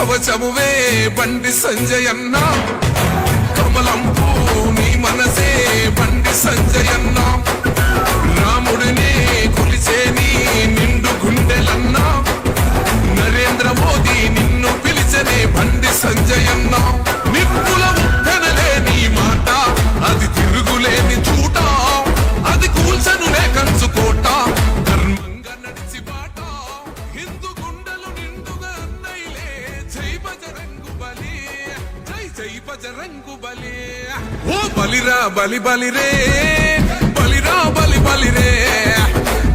కవచమువే బండి సంజయన్న, కమలంపు నీ మనసే బండి సంజయన్న, రాముడిని కొలిచే నీ నిండు గుండెలన్న, నరేంద్ర మోదీ నిన్ను పిలిచనే బండి సంజయన్న, నిప్పుల ముట్టనలే నీ మాట, అది తిరుగులేని చూట, అది కూల్చనులే కంచుకోట, ధర్మంగా నడిచి బాట, హిందూ గుండెలు నిండుగా అన్నైలే, జై బజరంగు బలి, జై జై బజరంగు బలి. ఓ బలిరా బలి బలిరే, బలిరా బలి బలిరే,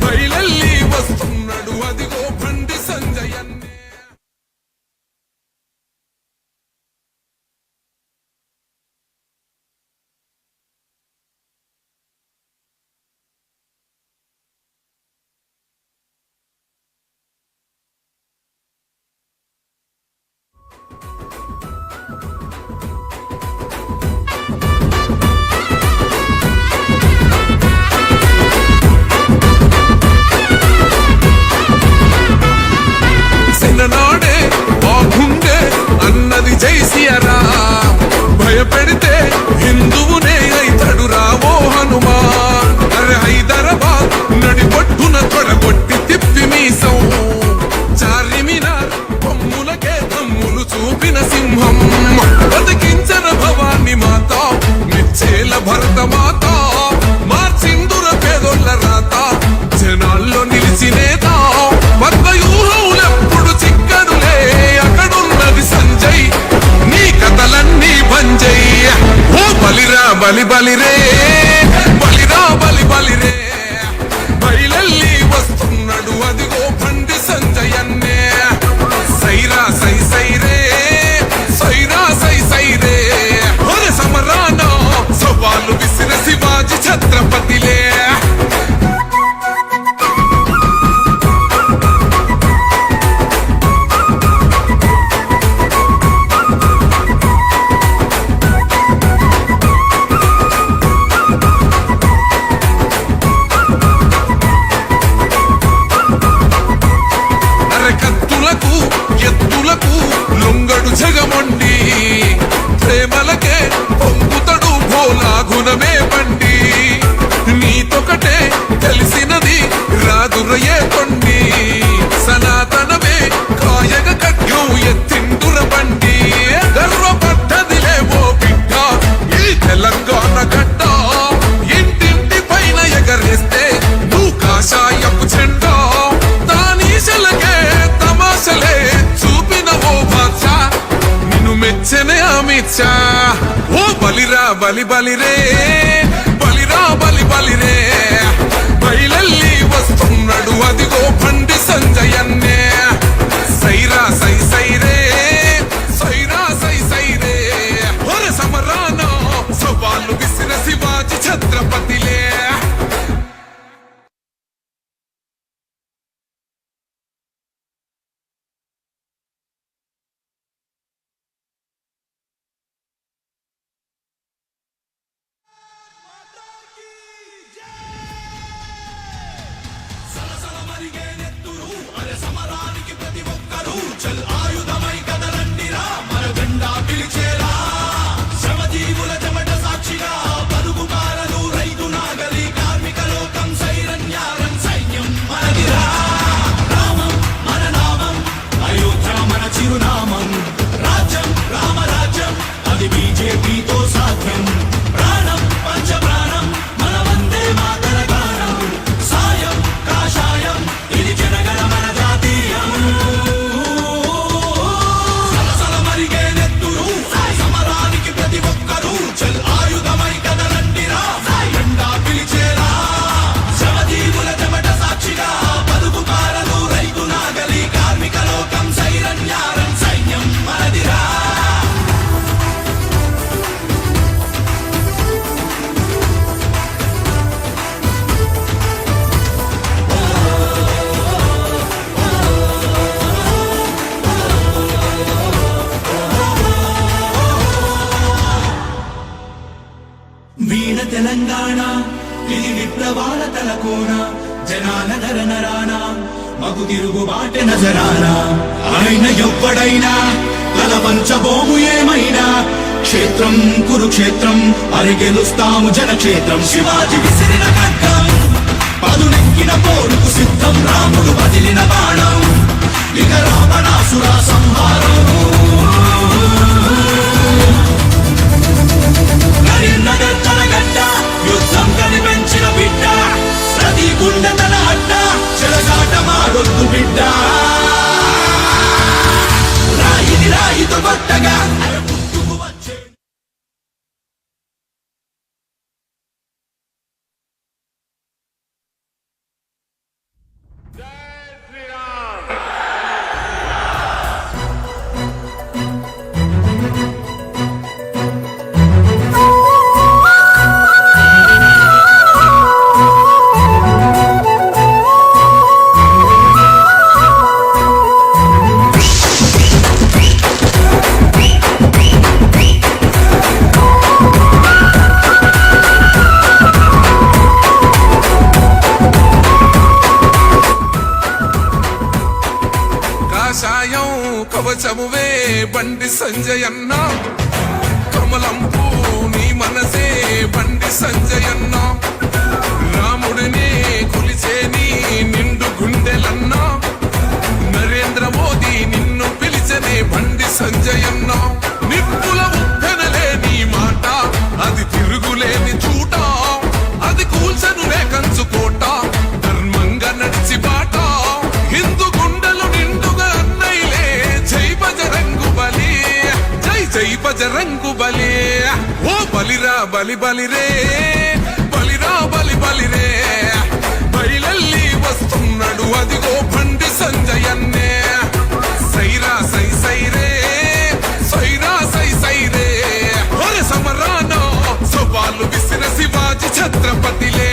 బయలల్లి వస్తున్నాడు అదిగో బండి సంజయన్న. నాడే బాగుండే అన్నది జై సియారాం, భయపెడితే హిందువునే అయితడురా ఓ హనుమాన్. అరే హైదరాబాద్ నడిబొట్టున తొడగొట్టి తిప్పి మీసం, చార్మినార్ కొమ్ములకే తమ్ములు చూపిన సింహం, బతికించన భవాని మాత మెచ్చేల భరత మాత, మార్చిందుర పేదోళ్ళ రాత, జనాల్లో నిలిచి నేత, పద్మయూహములెప్పుడు చిక్కనులే, అక్కడున్నది సంజయ్ నీ కథలన్నీ బంజై. ఓ బలిరా బలి బలిరే, బలిరా బలి బలిరే, బయలల్లి వస్తున్నాడు అదిగో బండి సంజయన్నే, సైరా సై సైరే, సైరా సై సైరే, ఒరే సమరాన సవాలు విసిన శివాజీ ఛత్రపతిలే. ఎత్తులకు లొంగడు జగమండి, ప్రేమలకే పొంగుతడు భోలా గుణమే బండి, నీతొకటే తెలిసినది రాదురయే కొండి, సనాతనమే కాయగ కట్యం ఎత్తిండుర బండి, గర్వపడ్డదిలే ఓ బిడ్డ ఈ తెలంగాణ గడ్డ, ఇంటింటి పైన ఎగరేస్తే నువ్వు కాషాయపు జెండా, తానీశలకే తమాషలే చూపిన ఓ బాద్షా, నిన్ను మెచ్చనే అమిత్ షా. ఓ బలిరా బలి బలిరే, బలిరా బలి బలిరే, బయలల్లి వస్తున్నాడు అదిగో బండి సంజయన్నే, సైరా సై సైరే, సైరా సై సైరే, ఒరే సమరాన సవాలు విసిన శివాజీ ఛత్రపతిలే. తెలంగాణ ఇది విప్లవాల తలకోన జనాల నరనరాన మగు తిరుగు బాట నజరాన ఆయన ఎవ్వడైనా తల వంచబోము ఏమైనా క్షేత్రం కురుక్షేత్రం అరిగెలుస్తాము జనక్షేత్రం శివాజీ విసిరిన ఖడ్గం పదునెక్కిన పోరుకు సిద్ధం రాముడు వదిలిన బాణం ఇక రావణాసుర సంహారం కరీంనగర్ తలగడ్డ యుద్ధం కనిపెంచిన బిడ్డ ప్రతి గుండె తన అడ్డ చెలగాట మాడొద్దు బిడ్డ రాయిని రాయితో కొట్టగా పుట్టుకు వచ్చే కాషాయం కవచమువే బండి సంజయన్న కమలంపూ నీ మనసే బండి సంజయన్న రాముడినే కొలిచే నీ నిండు గుండెలన్న నరేంద్ర మోదీ నిన్ను పిలిచనే బండి సంజయన్న నిప్పుల ఉప్పెనలే నీ మాట అది తిరుగులేని చూట అది కూల్చనులే కంచుకోట ధర్మంగా నడిచి బాట హిందూ గుండెలు నిండుగా అన్నైలే జై బజరంగు బలి జై జై బజరంగు బలి ఓ బలిరా బలి బలిరే బలిరా బలి బలిరే బయలల్లి వస్తున్నాడు అదిగో బండి సంజయన్నే సైరా సై సైరే సైరా సై సైరే ఒరే సమరాన సవాలు విసిన శివాజీ ఛత్రపతిలే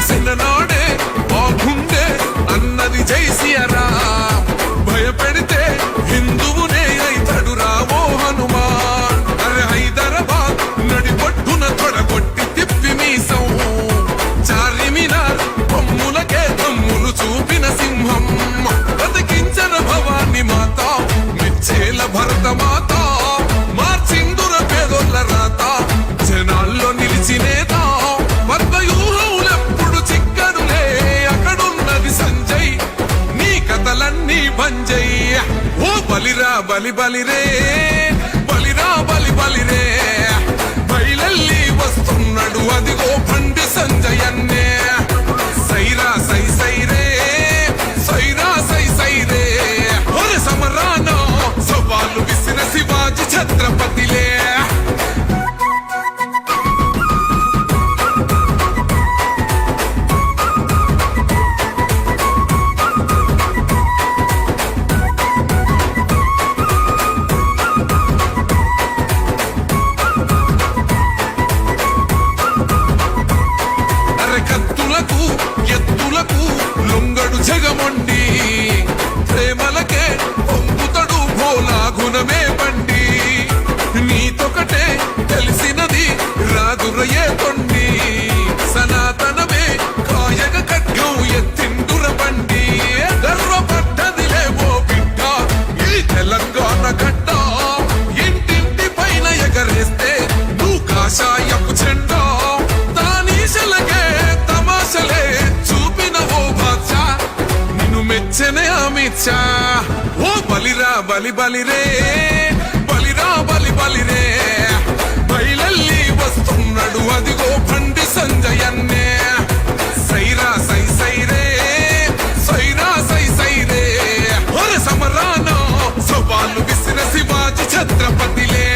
చిన్ననాడే బాగుండే అన్నది జై సియరా భయపెడితే హిందువునే అయితడు రావో హనుమాన్ అరే హైదరాబాద్ నడిపొట్టున తొడగొట్టి తిప్పి మీసం చార్మినార్ కొమ్ములకే తమ్ములు చూపిన సింహం బతికించన భవాని మాత మెచ్చేల భరత మాత మార్చిందుర పేదోళ్ళ రాత జనాల్లో నిలిచినేత వర్గయూహములెప్పుడు చిక్కనులే అక్కడున్నది సంజయ్ నీ కథలన్నీ బంజయ్ ఓ బలిరా బలి బలిరే బలిరా బలి బలిరే బయలల్లి వస్తున్నాడు అదిగో బండి సంజయన్నే సైరా సై సైరే సైరా సై సైరే ఒరే సమరాన సవాలు విసిన శివాజీ ఛత్రపతిలే కత్తులకు ఎత్తులకు లొంగడు జగమొండి ప్రేమలకే పొంగుతడు భోలా గుణమే బండి నీతొకటే తెలిసినది రాదురయే కొండి సనాతనమే కాయగ ఖడ్గం ఎత్తిండుర బండి గర్వపడ్డదిలే ఓ బిడ్డ ఈ తెలంగాణ గడ్డ ఇంటింటి పైన ఎగరేస్తే నువ్వు కాషాయపు చెండా దానీశలకే తమాషలే చూపిన ఓ బాద్షా నిన్ను మెచ్చనే అమిత్ షా ఓ బలిరా బలి బలిరే బలిరా బలి బలిరే బయలల్లి వస్తున్నాడు అదిగో బండి సంజయన్నే సైరా సై సైరే సైరా సై సైరే ఒరే సమరాన సవాలు విసిన శివాజీ ఛత్రపతిలే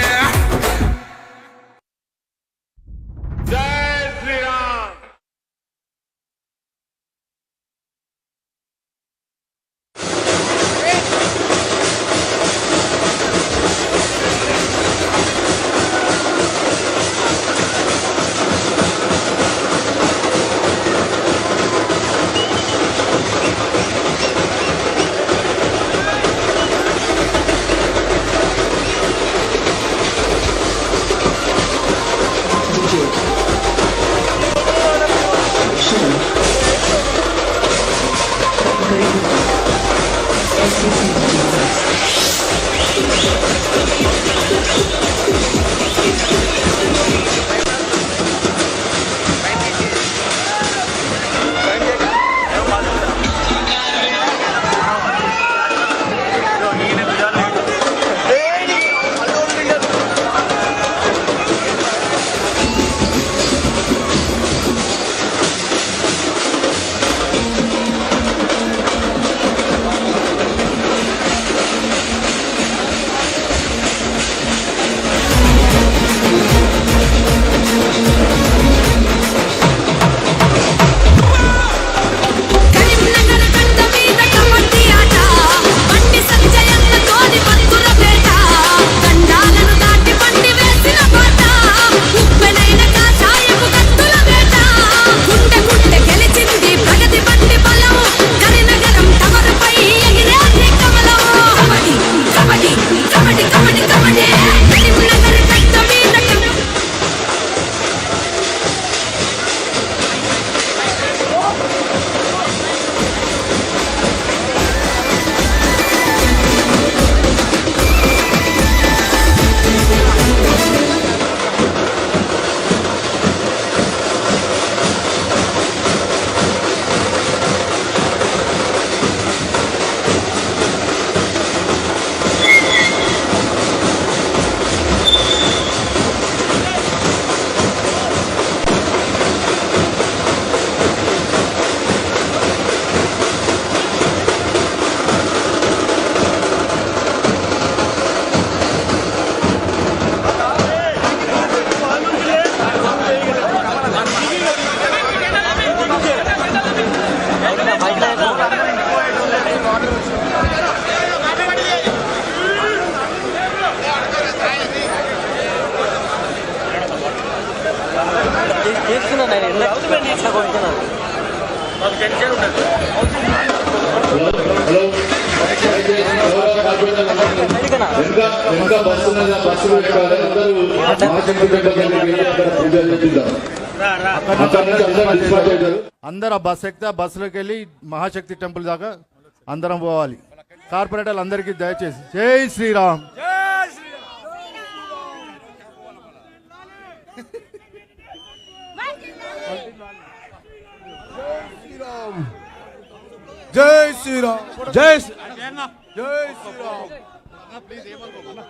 అందరూ బస్ ఎక్కితే బస్సులోకి వెళ్ళి మహాశక్తి టెంపుల్ దాకా అందరం పోవాలి. కార్పొరేటర్లు అందరికీ దయచేసి జై శ్రీరామ్. జై శ్రీరామ్. జై శ్రీరామ్. జై శ్రీరామ్. ప్లీజ్ ఏమనుకోకుండా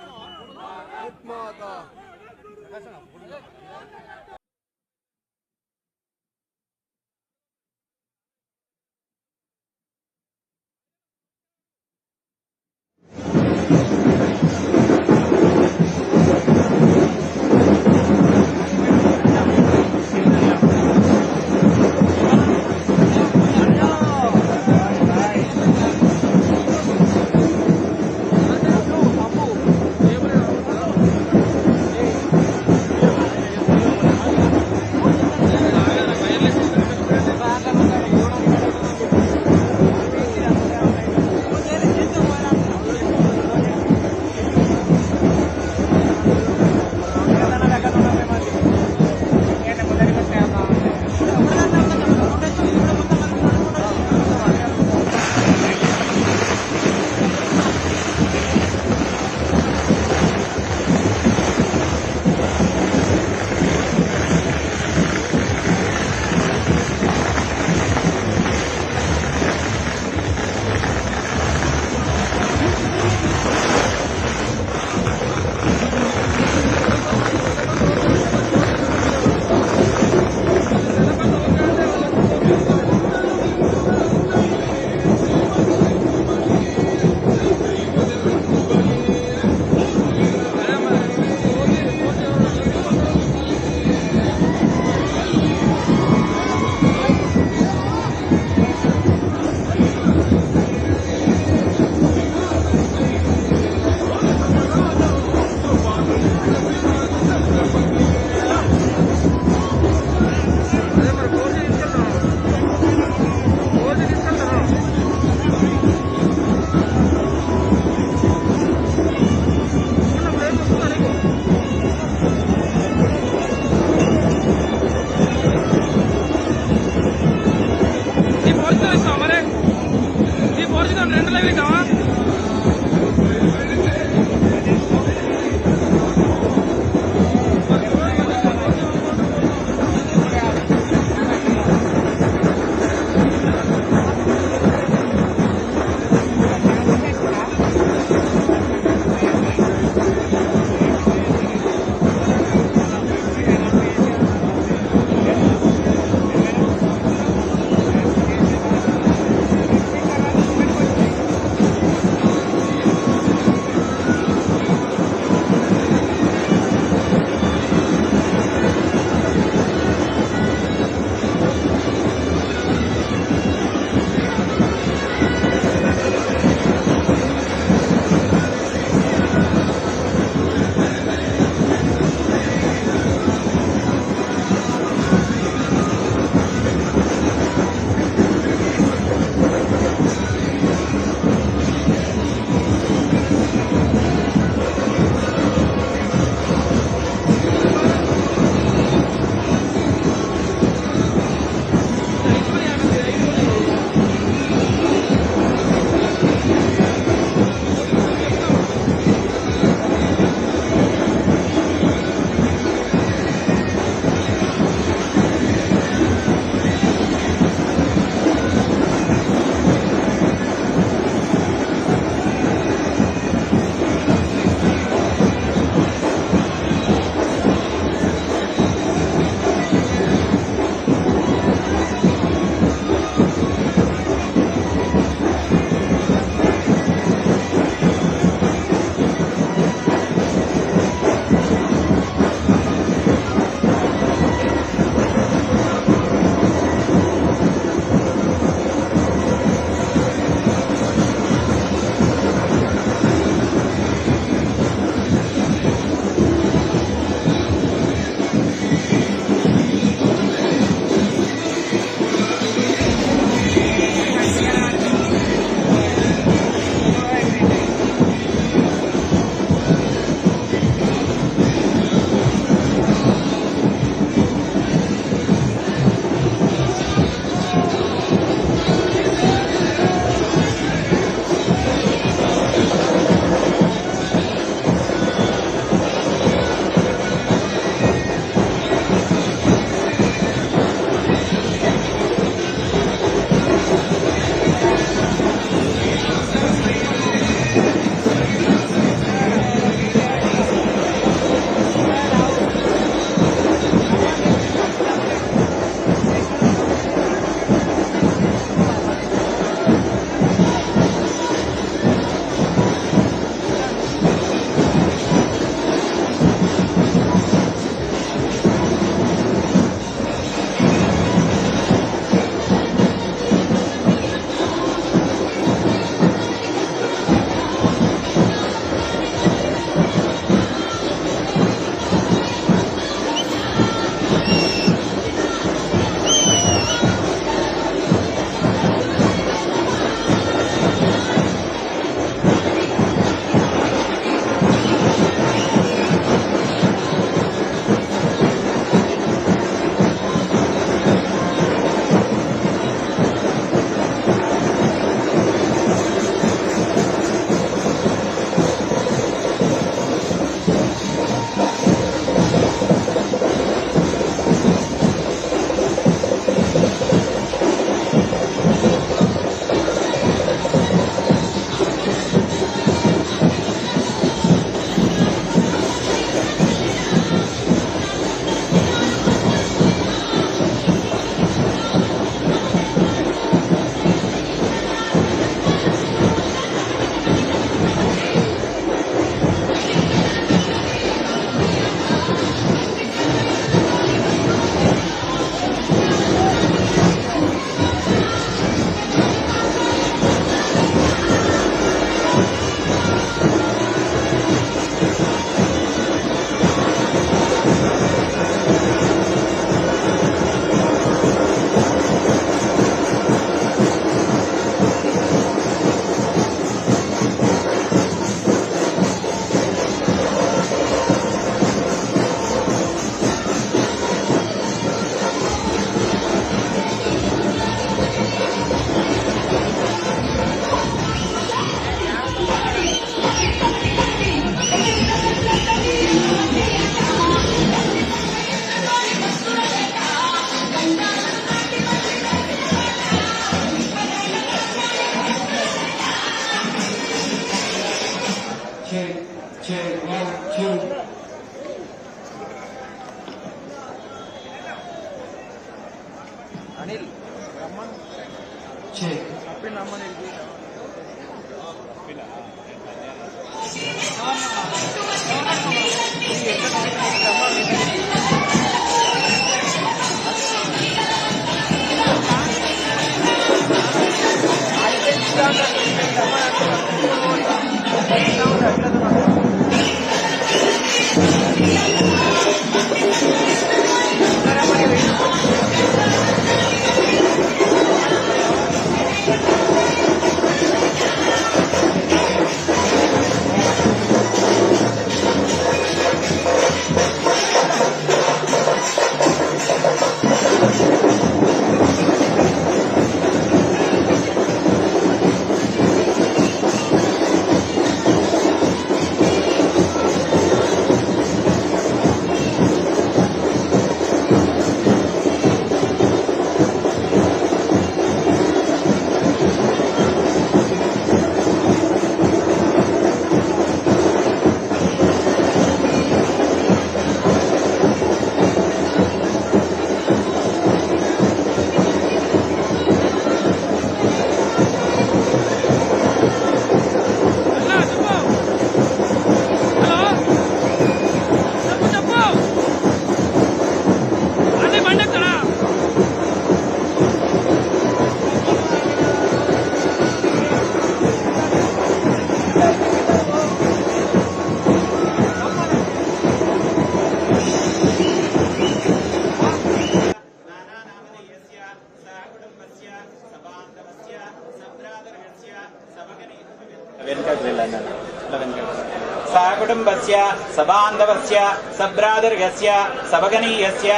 सहकुटुम्बस्य सबान्धवस्य सभ्रातृर्यस्य सभगनीयस्य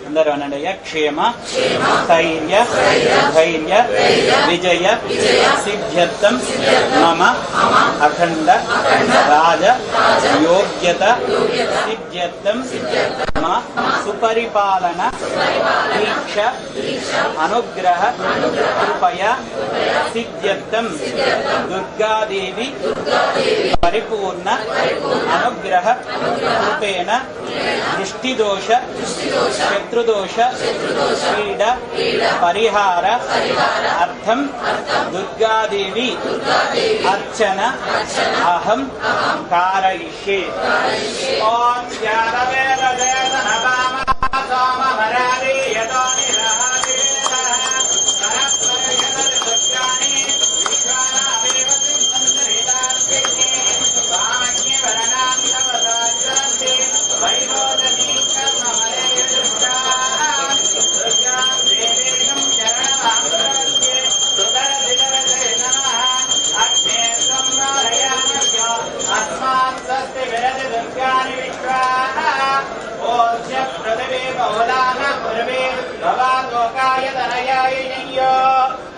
అందరూ అనండి క్షేమ స్థైర్య ధైర్య విజయ సిద్ధ్యర్థం మమ అఖండ రాజ యోగ్యత సిద్ధ్యర్థం మమ సుపరిపాలన దీక్ష అనుగ్రహ కృపయ సిద్ధ్యర్థం దుర్గాదేవి పరిపూర్ణ అనుగ్రహ కృపేణ దృష్టిదోష శత్రుదోష పీడ పరిహార అర్థం దుర్గాదేవి అర్చన అహం కారయిష్యే. ఓం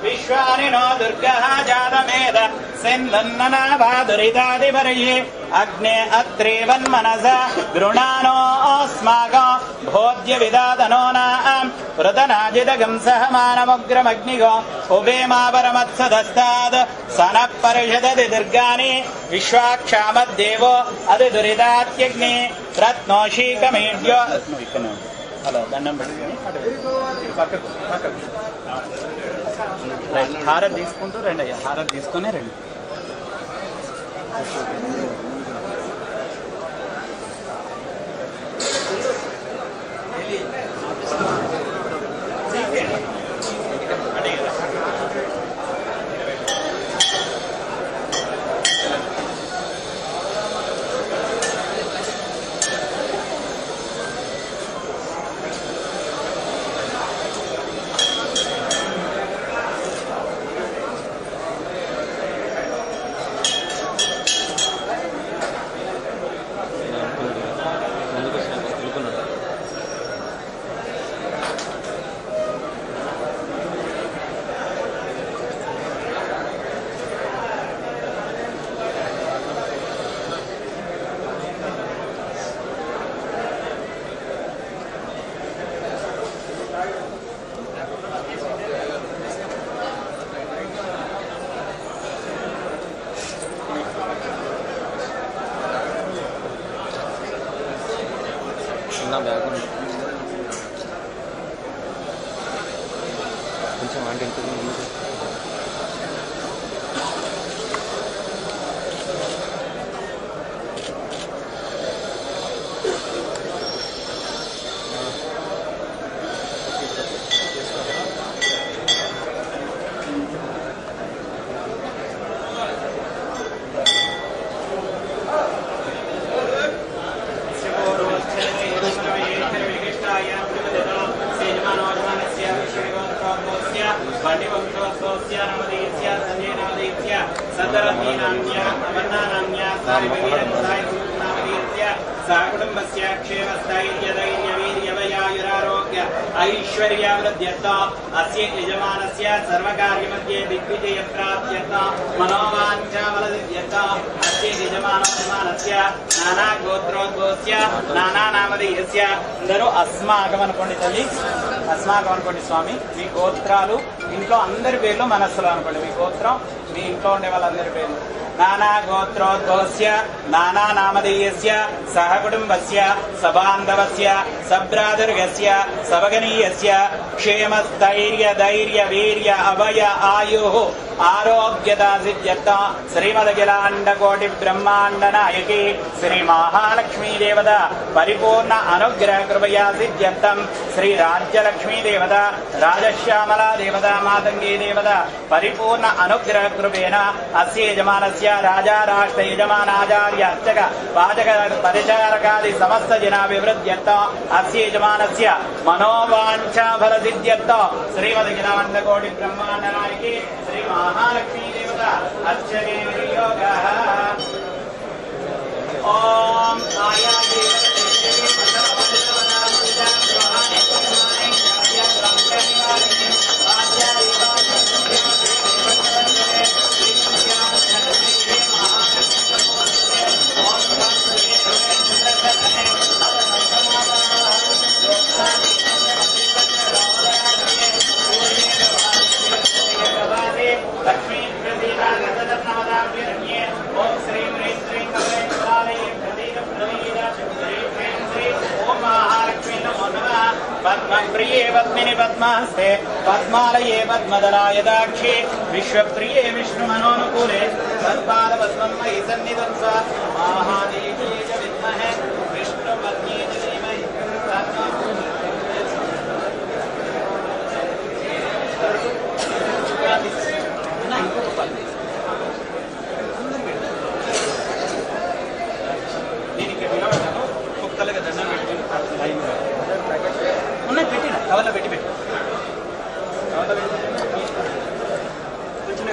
విశ్వాని నో దుర్గః జాతమేద సింధన్ననాభాదురితాదిపరయే అగ్నే అత్రేవన్మనస గృణానో అస్మాకం భోజ్య విదాతనో నాం వృతనాజిదగం సహమానముగ్రమగ్నిగో ఉభేమాపరమత్సదస్తాద్ సనః పరిషదతి దుర్గాని విశ్వాక్షామద్దేవో అది దురితాత్యగ్ని రత్నోషీకమేఢ్యో. హలో దండం పెట్టుకుని పక్కకు హారతి తీసుకుంటూ రండి అయ్యా, హారతి తీసుకునే రండి. కొంచెం అంటే సకుటుంబస్య క్షేమ స్థైర్య ధైర్య వీర్య వయాయురారోగ్య ఐశ్వర్యావృద్ధ్యర్థ అస్య యజమానస్య సర్వకార్యమధ్యే దిగ్విజయ ప్రాప్త్యర్థ మనోవాంఛాఫలసిద్ధ్యర్థ అస్య యజమానస్య నానా గోత్రోద్భవస్య నానా నామధేయస్య. అందరూ అస్మాకం అనుకోండి తల్లి, అస్మాకం అనుకోండి స్వామి. మీ గోత్రాలు ఇంట్లో అందరి పేర్లు మనస్సులో అనుకోండి. మీ గోత్రం మీ ఇంట్లో ఉండే వాళ్ళందరి పేర్లు. నానా గోత్రోద్భవస్య నానా నామధేయస్య సహ కుటుంబస్య సబాంధవస్య సభ్రాతృగస్య సభగనీయస్య క్షేమ స్థైర్య ధైర్య వీర్య అభయ ఆయు ఆరోగ్యత సిద్ధ్యర్థ శ్రీమదఖిలాండకోటి బ్రహ్మాండ నాయకి శ్రీ మహాలక్ష్మీ దేవత పరిపూర్ణ అనుగ్రహ కృపయా సిద్ధ్యర్థం శ్రీ రాజ్యలక్ష్మీ దేవత రాజశ్యామలా దేవత మాతంగీ దేవత పరిపూర్ణ అనుగ్రహ కృపేణ అస్య యజమానస్య రాజా రాష్ట్ర యజమానాచార్య అర్చక వాచక పరిచారకాది సమస్త జనాభివృద్ధ్యర్థ అస్య యజమానస్య మనోవాంఛాఫల సిద్ధ్యర్థ శ్రీమదఖిలాండకోటి బ్రహ్మాండ నాయకి శ్రీ महालक्ष्मी देवता अर्चने विनियोगः ओम आया प्रिये पद्मिनि पद्मास्ते पद्मालये पद्मदलाय दाक्षे विश्वप्रिये विष्णुमनोनुकूले तत्पादपद्मं मयि सन्निधत्स्व महादेवी च विद्महे विष्णुपत्न्यै च धीमहि तन्नो కుక్కలుగా దండం పెట్టి ఉన్నాయి పెట్టిన కవర్లో పెట్టి కవర్లో పెట్టి కూర్చుని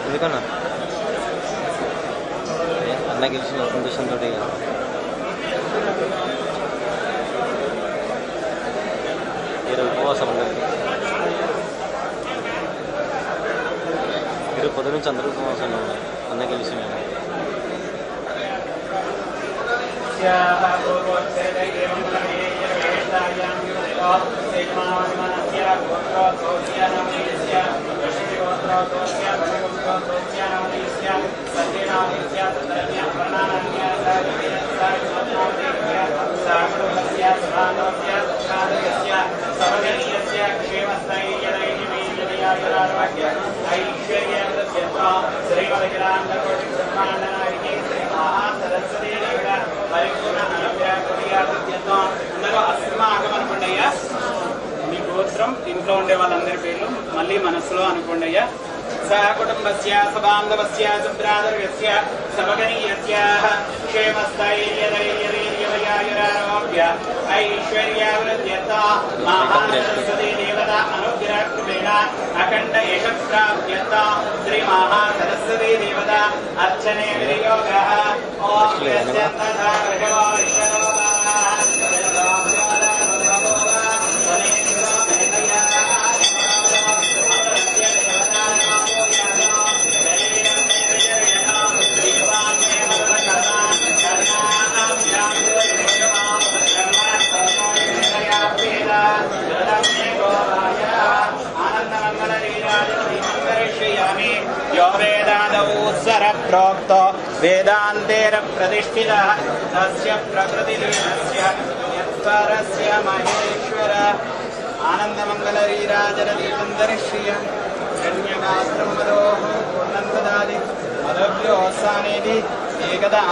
ఎందుకన్నా అన్న గెలిచిన సంతోషంతో ఈరోజు ఉపవాసం అందరికి ఈరోజు పొద్దు నుంచి అందరూ ఉపవాసం అన్న గెలిచిన అనుకోండియ్యా మీ గోత్రం ఇంట్లో ఉండే వాళ్ళందరి పేర్లు మళ్ళీ మనసులో అనుకోండియ్యా సహ కుటుంబస్య సబాంధవస్య సుభ్రాతర్యస్య సమగణీయస్య క్షేమస్థైర్యైర్యవయాయురారోగ్య ఐశ్వర్యావృద్ధ్యత మహాసరస్వతీ దేవత అనుగ్రహకృపేణ అఖండ యశప్రాప్త్యత శ్రీ మహాసరస్వతీ దేవత అర్చనే వినియోగః ఓం యస్యంతథా గ్రహవారిషరో प्रोक्तो वेदान्तेर प्रतिष्ठितः तस्य प्रकृतिलीनस्य यत्परस्य महेश्वर आनन्दमङ्गलरीराजनदीपन्दरिश्रिय कन्यकास्त्रं मदोः पूर्णं ददाति मदभ्योऽस्सानेति एकदा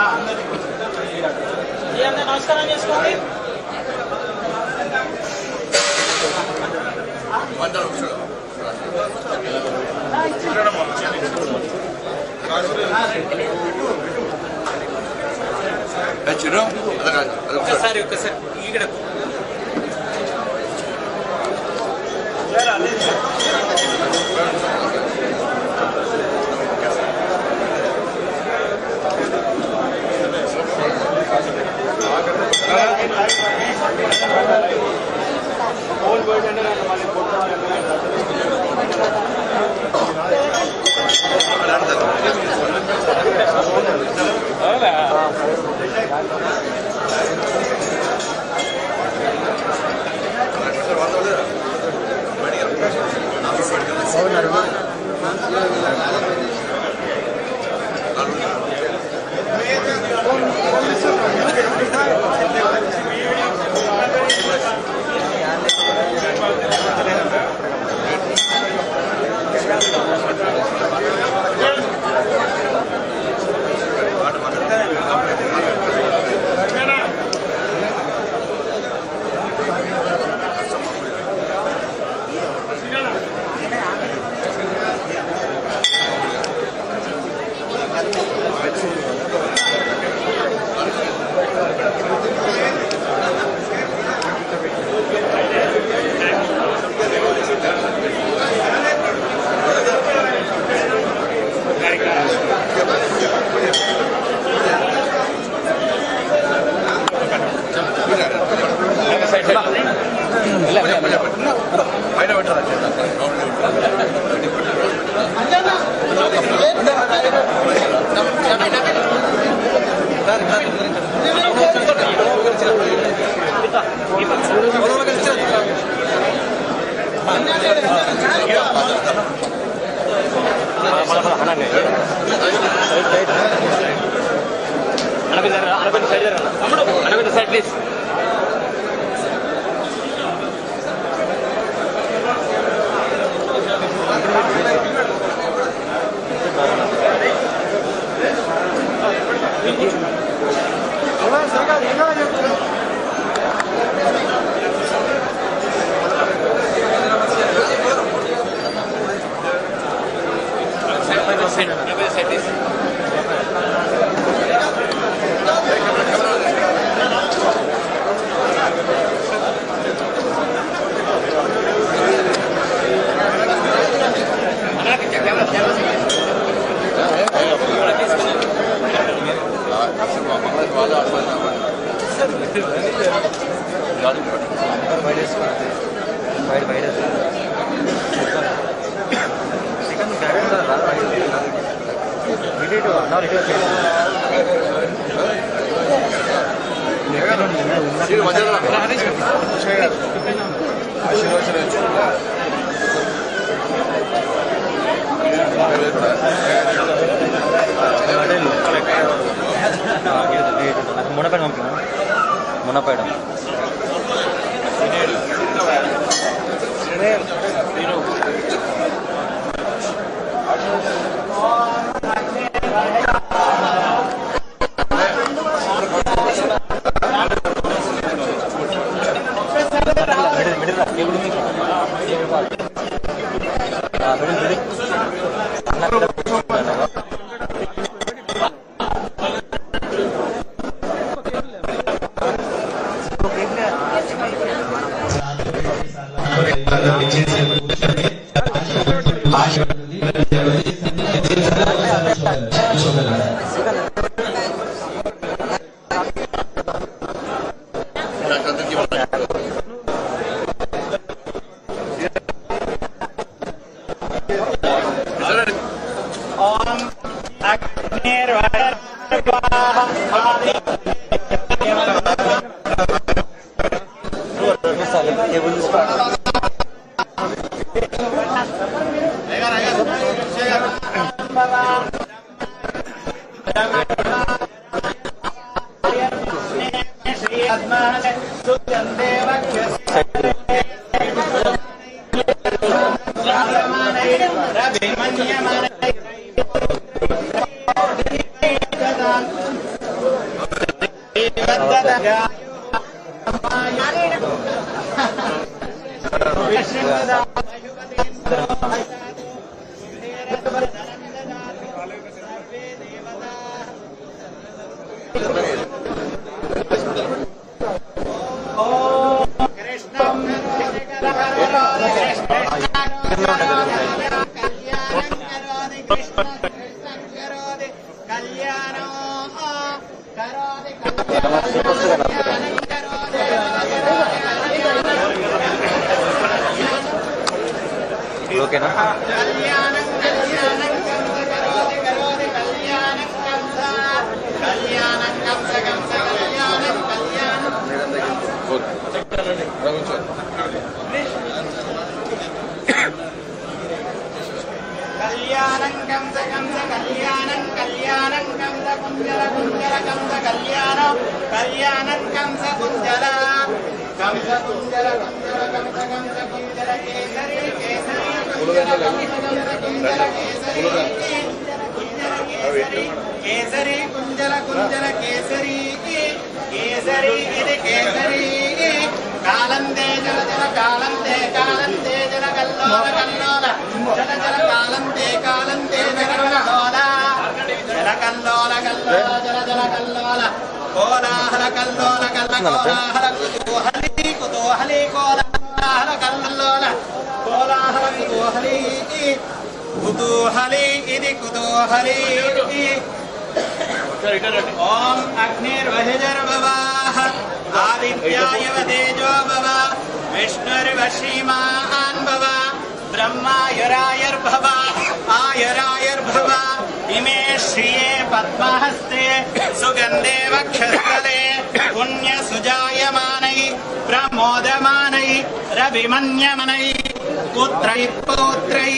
అందరూ నమస్కారం చేసుకోండి. ఒక్కసారి ఇక్కడ సైడ్ ప్లీజ్. మునపేట మునపేట ఓకేనా? కళ్యాణం కంస కంస కళ్యాణం కళ్యాణం కంస కుంజల కుంజల కంస కళ్యాణం కళ్యాణం కంస కుంజల కంస కుంజల కుంజల కంస కంస కుంజల కేసరి కేసరి కుంజల కంస కంస కుంజల కేసరి కుంజల కేసరి కేసరి కుంజల కుంజల కేసరి కేసరి ఇది కేసరి కాలందే జల జల కాలందే కాలందే జల కల్లోల కల్లోల జల జల కాలందే కాలందే జల కల్లోల జల కల్లోల కల్లోల జల జల కల్లోల కోలాహల కల్లోల కల్ల కోలాహల కుతూహలి కుతూహలి కోలాహల కల్లోల కోలాహల కుతూహలి కుతూహలి ఇది కుతూహలి ఓం అగ్నిర్వహిర్భవాః ఆదిత్యాయ తేజో భవ విష్ణుర్వ శ్రీమాన్ భవ బ్రహ్మాయురాయుర్భవ ఆయురాయుర్భవ ఇమే శ్రియే పద్మహస్తే సుగంధే వక్షస్థలే పుణ్యసుజాయమానై ప్రమోదమానై రవిమన్యమనై పుత్రై పౌత్రై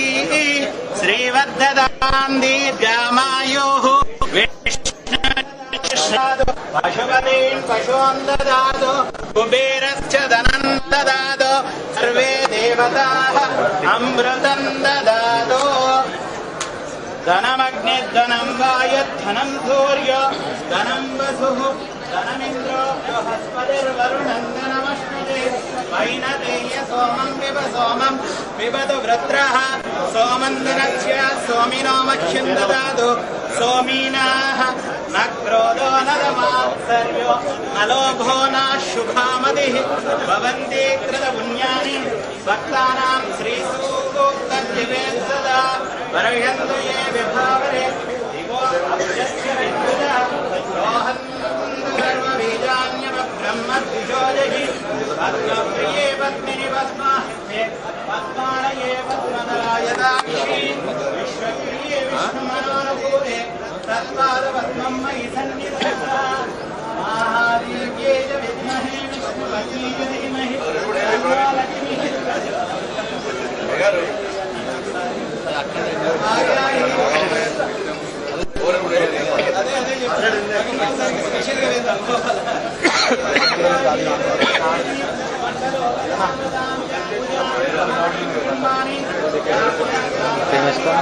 శ్రీవర్ధదాన్ దీర్ఘమాయుః పశుపతీన్ పశూన్ దదాతు కుబేరశ్చ ధనం దదాతు సర్వే దేవతాః అమృతం దదాతు ధనమగ్నిర్ధనం వాయుర్ధనం సూర్యో ధనం వసుః ధనమింద్రో బృహస్పతిర్వరుణం ధనమశ్నుతే వైనతేయ సోమం పిబతు వృత్రః సోమం దినస్య సోమినో మక్ష్యం దదాతు సోమీనాః న క్రోధో న మాత్సర్యో న లోభో న శుభామతిః భవంతి కృతపుణ్యాని భక్తానాం శ్రీసూక్తజ్జీవేత్ సదా వర్షन्तు ఏ విభావరే దివో అభ్యస్య విద్యుతః రోహन्तు సర్వబీజాన్యవబ్రహ్మద్విషోజहि పద్మప్రియే పద్మిని పద్మాహ్నే పద్మాలయే పద్మదలాయదాక్షి విశ్వప్రియే విష్ణుమనోనుకూలే తత్పాదపద్మం మయి సన్నిధత్తా మహావీర్యే చ విద్మహే విష్ణుపత్నీ చ ధీమహి తన్నో ఫేమస్ కా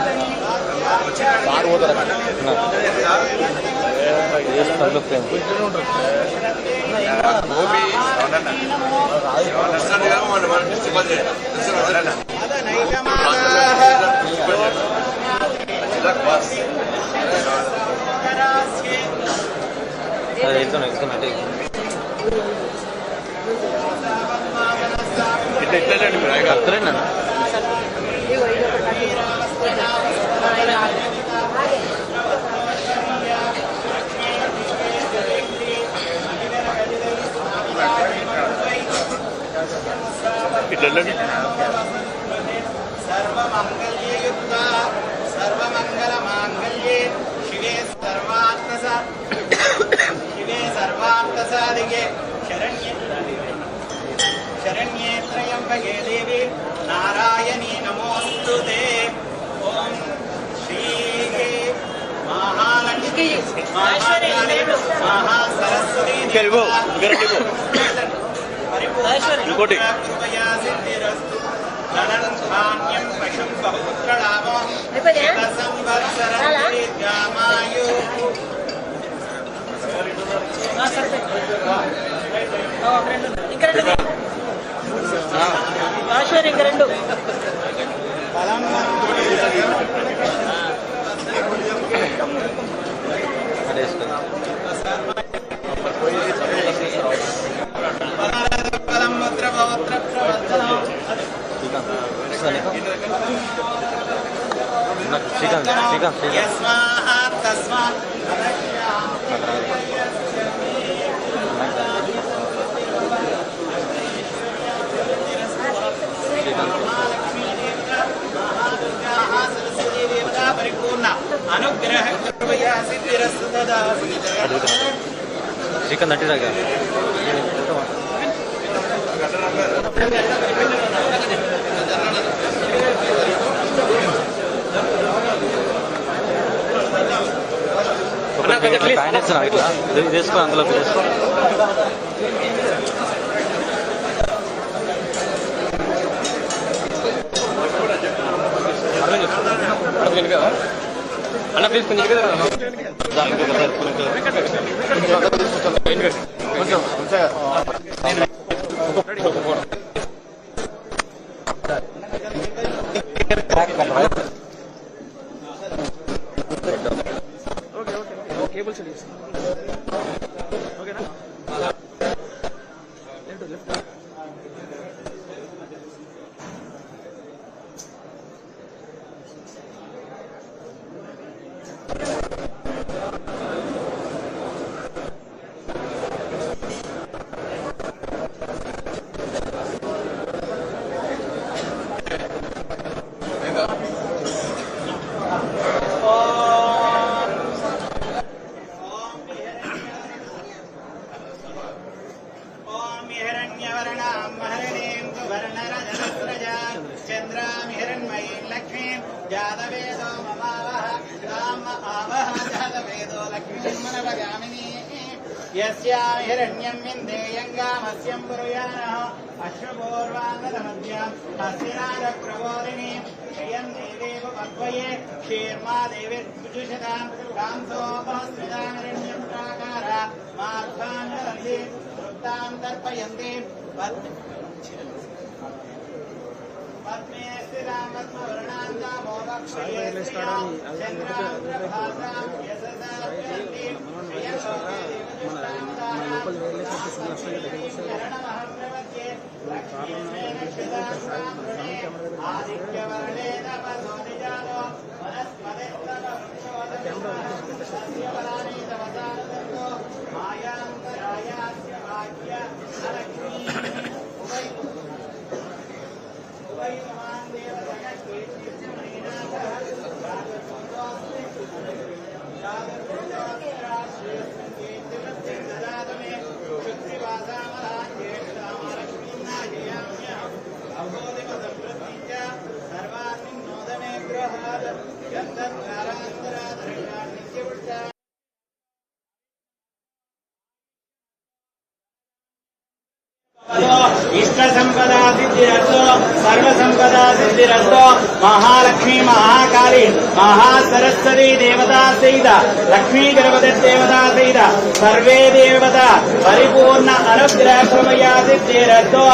सर्वमंगल्ययुक्ता सर्वमंगलमांगल्ये शिवे सर्वार्थसाधिके शरण्ये त्र्यंबके देवी नारायणी नमोस्तुते ओम श्री महालक्ष्मी महाकाली महासरस्वती कृपया सिद्धिरस्तु धनधान्यं पशुं बहुपुत्रलाभो संवत्सरं दीर्घामायुः అదే శ్రీకాంత్ యస్మాత్ తస్మాత్ పరిపూర్ణ అనుగ్రహ కృపయా సిద్ధిరస్తు తదా శ్రీకాంత్ అట్టిరాగా కాయన ఇస్తున్నా ఇట్లా ఇది వేసుకో అందులో వేసుకో అన్న ప్లీజ్ కొంచెం కేబుల్ సెట్ చేసి ఓకేనా जातवेदो ममावः राम आवः जातवेदो लक्ष्मीर्मनवगामिनी यस्यां हिरण्यं विन्देयङ्गामस्यं पुरुयानः अश्वपूर्वाङ्गदमद्याम् हस्तिनारप्रबोधिनीं श्रियं देवेव पद्वये क्षेर्मा देवीर्जुषतां कांसोपस्थितानिरण्यं प्राकारा माध्वाङ्गदन्ति वृत्तां तर्पयन्ति पद्मे स्थिरां पद्मवर्णान्ता मोदक्षये स्त्रियां चन्द्रां यशसा प्रयन्ति श्रियशोभे शरणमहप्रवद्ये लक्ष्मीर्मे नक्षतां साम्प्रणे आदित्यवर्णे तपसोनिजातो वनस्पतिस्तववृक्षोदकसस्यफलानि तवसानदत्तो मायान्तरायास्य भाग्य अलक्ष्मी वैमान देव इष्ट संपदा सिद्धिरस्तो सर्व संपदा सिद्धिरस्तो महालक्ष्मी महाकाली महासरस्वती देवता सहित लक्ष्मी गणपति देवता सहित सर्वे देवता परिपूर्ण अनुग्रह कृपया सिद्धिरस्तो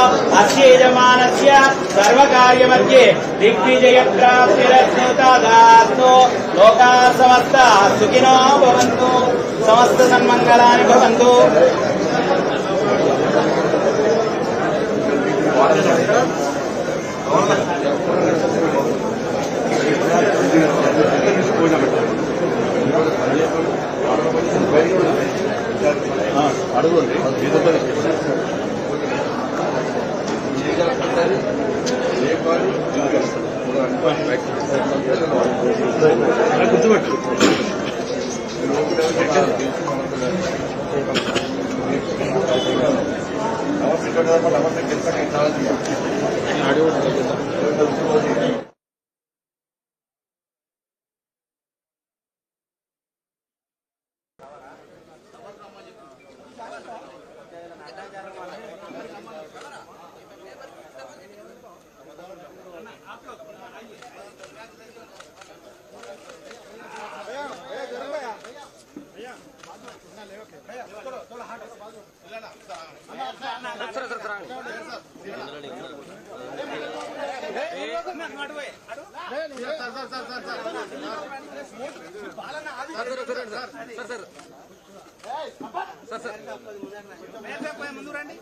अस्य यजमानस्य सर्वकार्यमध्ये दिग्विजय प्राप्तिरस्तु तदास्तु लोका समस्ता सुखिनो भवन्तु समस्त सन्मङ्गलानि भवन्तु కూర్చోబెట్టు ముందు రండి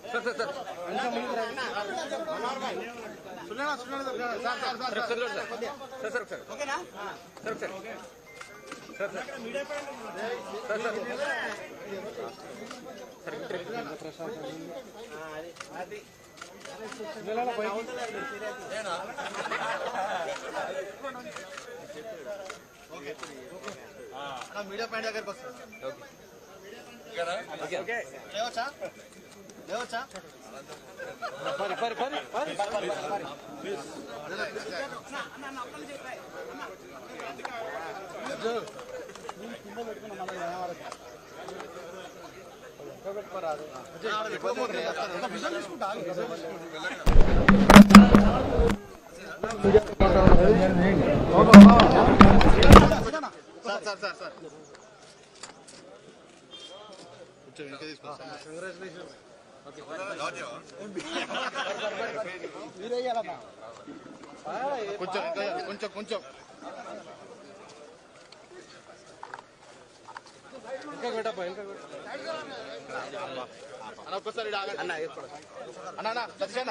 మీడియా పాయింట్ దగ్గరికి వస్తుంది లేవచ్చా లేవచ్చా సార్ కొంచెం కొంచెం ఒక్కసారి అన్న సతీష్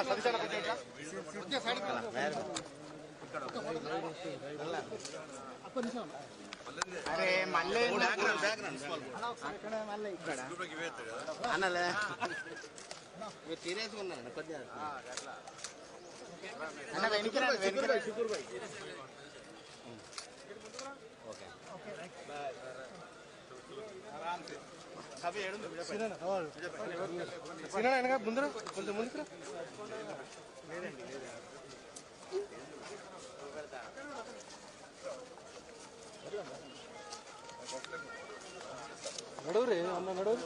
అరే మళ్ళీ మళ్ళీ ఇక్కడ అన్నలే తీరేసుకున్నాను కొద్దిగా అన్న వెనుక ముందర కొంచెం ముందుకు నడువు రే అన్న నడువు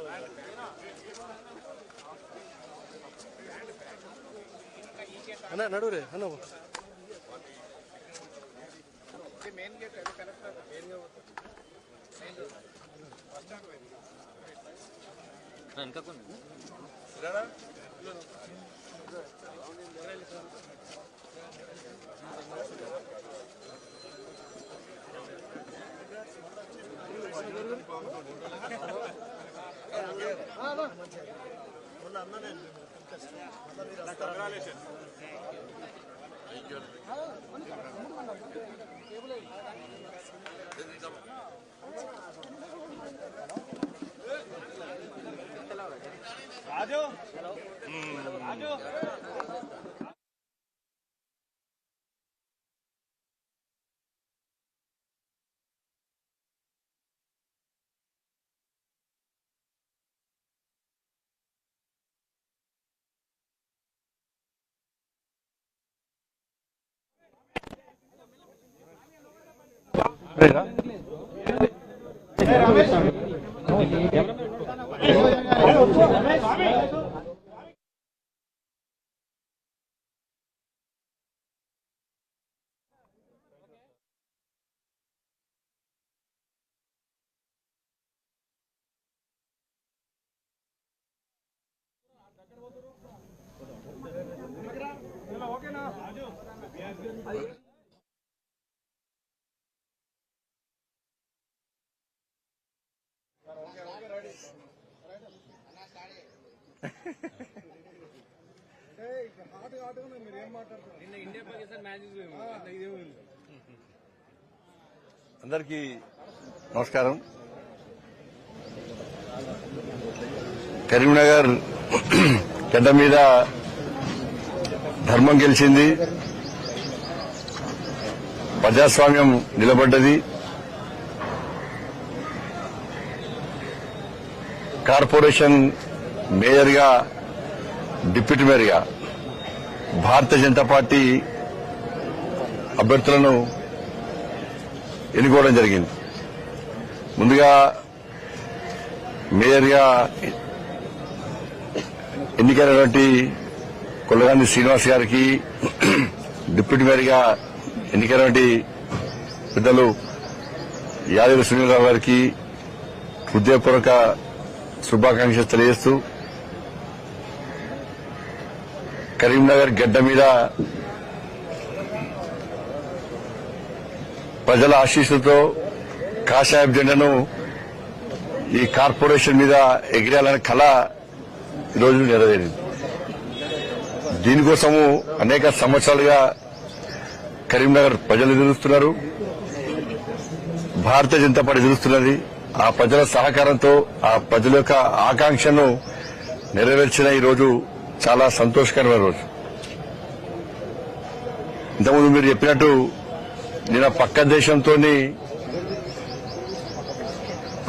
అన్న నడువు రే అన్న మెయిన్ గేట్ ఇంకా కొన్ని రాజు రాజు ఓకేనా అందరికీ నమస్కారం. కరీంనగర్ గడ్డ మీద ధర్మం గెలిచింది, ప్రజాస్వామ్యం నిలబడ్డది. కార్పొరేషన్ మేయర్గా, డిప్యూటీ మేయర్గా భారతీయ జనతా పార్టీ అభ్యర్థులను ఎన్నుకోవడం జరిగింది. ముందుగా మేయర్గా ఎన్నికైనటువంటి కొల్లగాంధీ శ్రీనివాస్ గారికి, డిప్యూటీ మేయర్గా ఎన్నికైనటువంటి పెద్దలు యాదగిరి సునీలరావు గారికి హృదయపూర్వక శుభాకాంక్షలు తెలియజేస్తూ, కరీంనగర్ గడ్డ మీద ప్రజల ఆశీస్సులతో కాషాయపు జెండాను ఈ కార్పొరేషన్ మీద ఎగిరేయాలనే కళ ఈరోజు నెరవేరింది. దీనికోసము అనేక సంవత్సరాలుగా కరీంనగర్ ప్రజలు ఎదురుస్తున్నారు, భారతీయ జనతా పార్టీ ఎదురుస్తున్నది. ఆ ప్రజల సహకారంతో ఆ ప్రజల యొక్క ఆకాంక్షను నెరవేర్చిన ఈ రోజు చాలా సంతోషకరమైన రోజు. ఇంతకుముందు మీరు చెప్పినట్టు నిన్న పక్క దేశంతో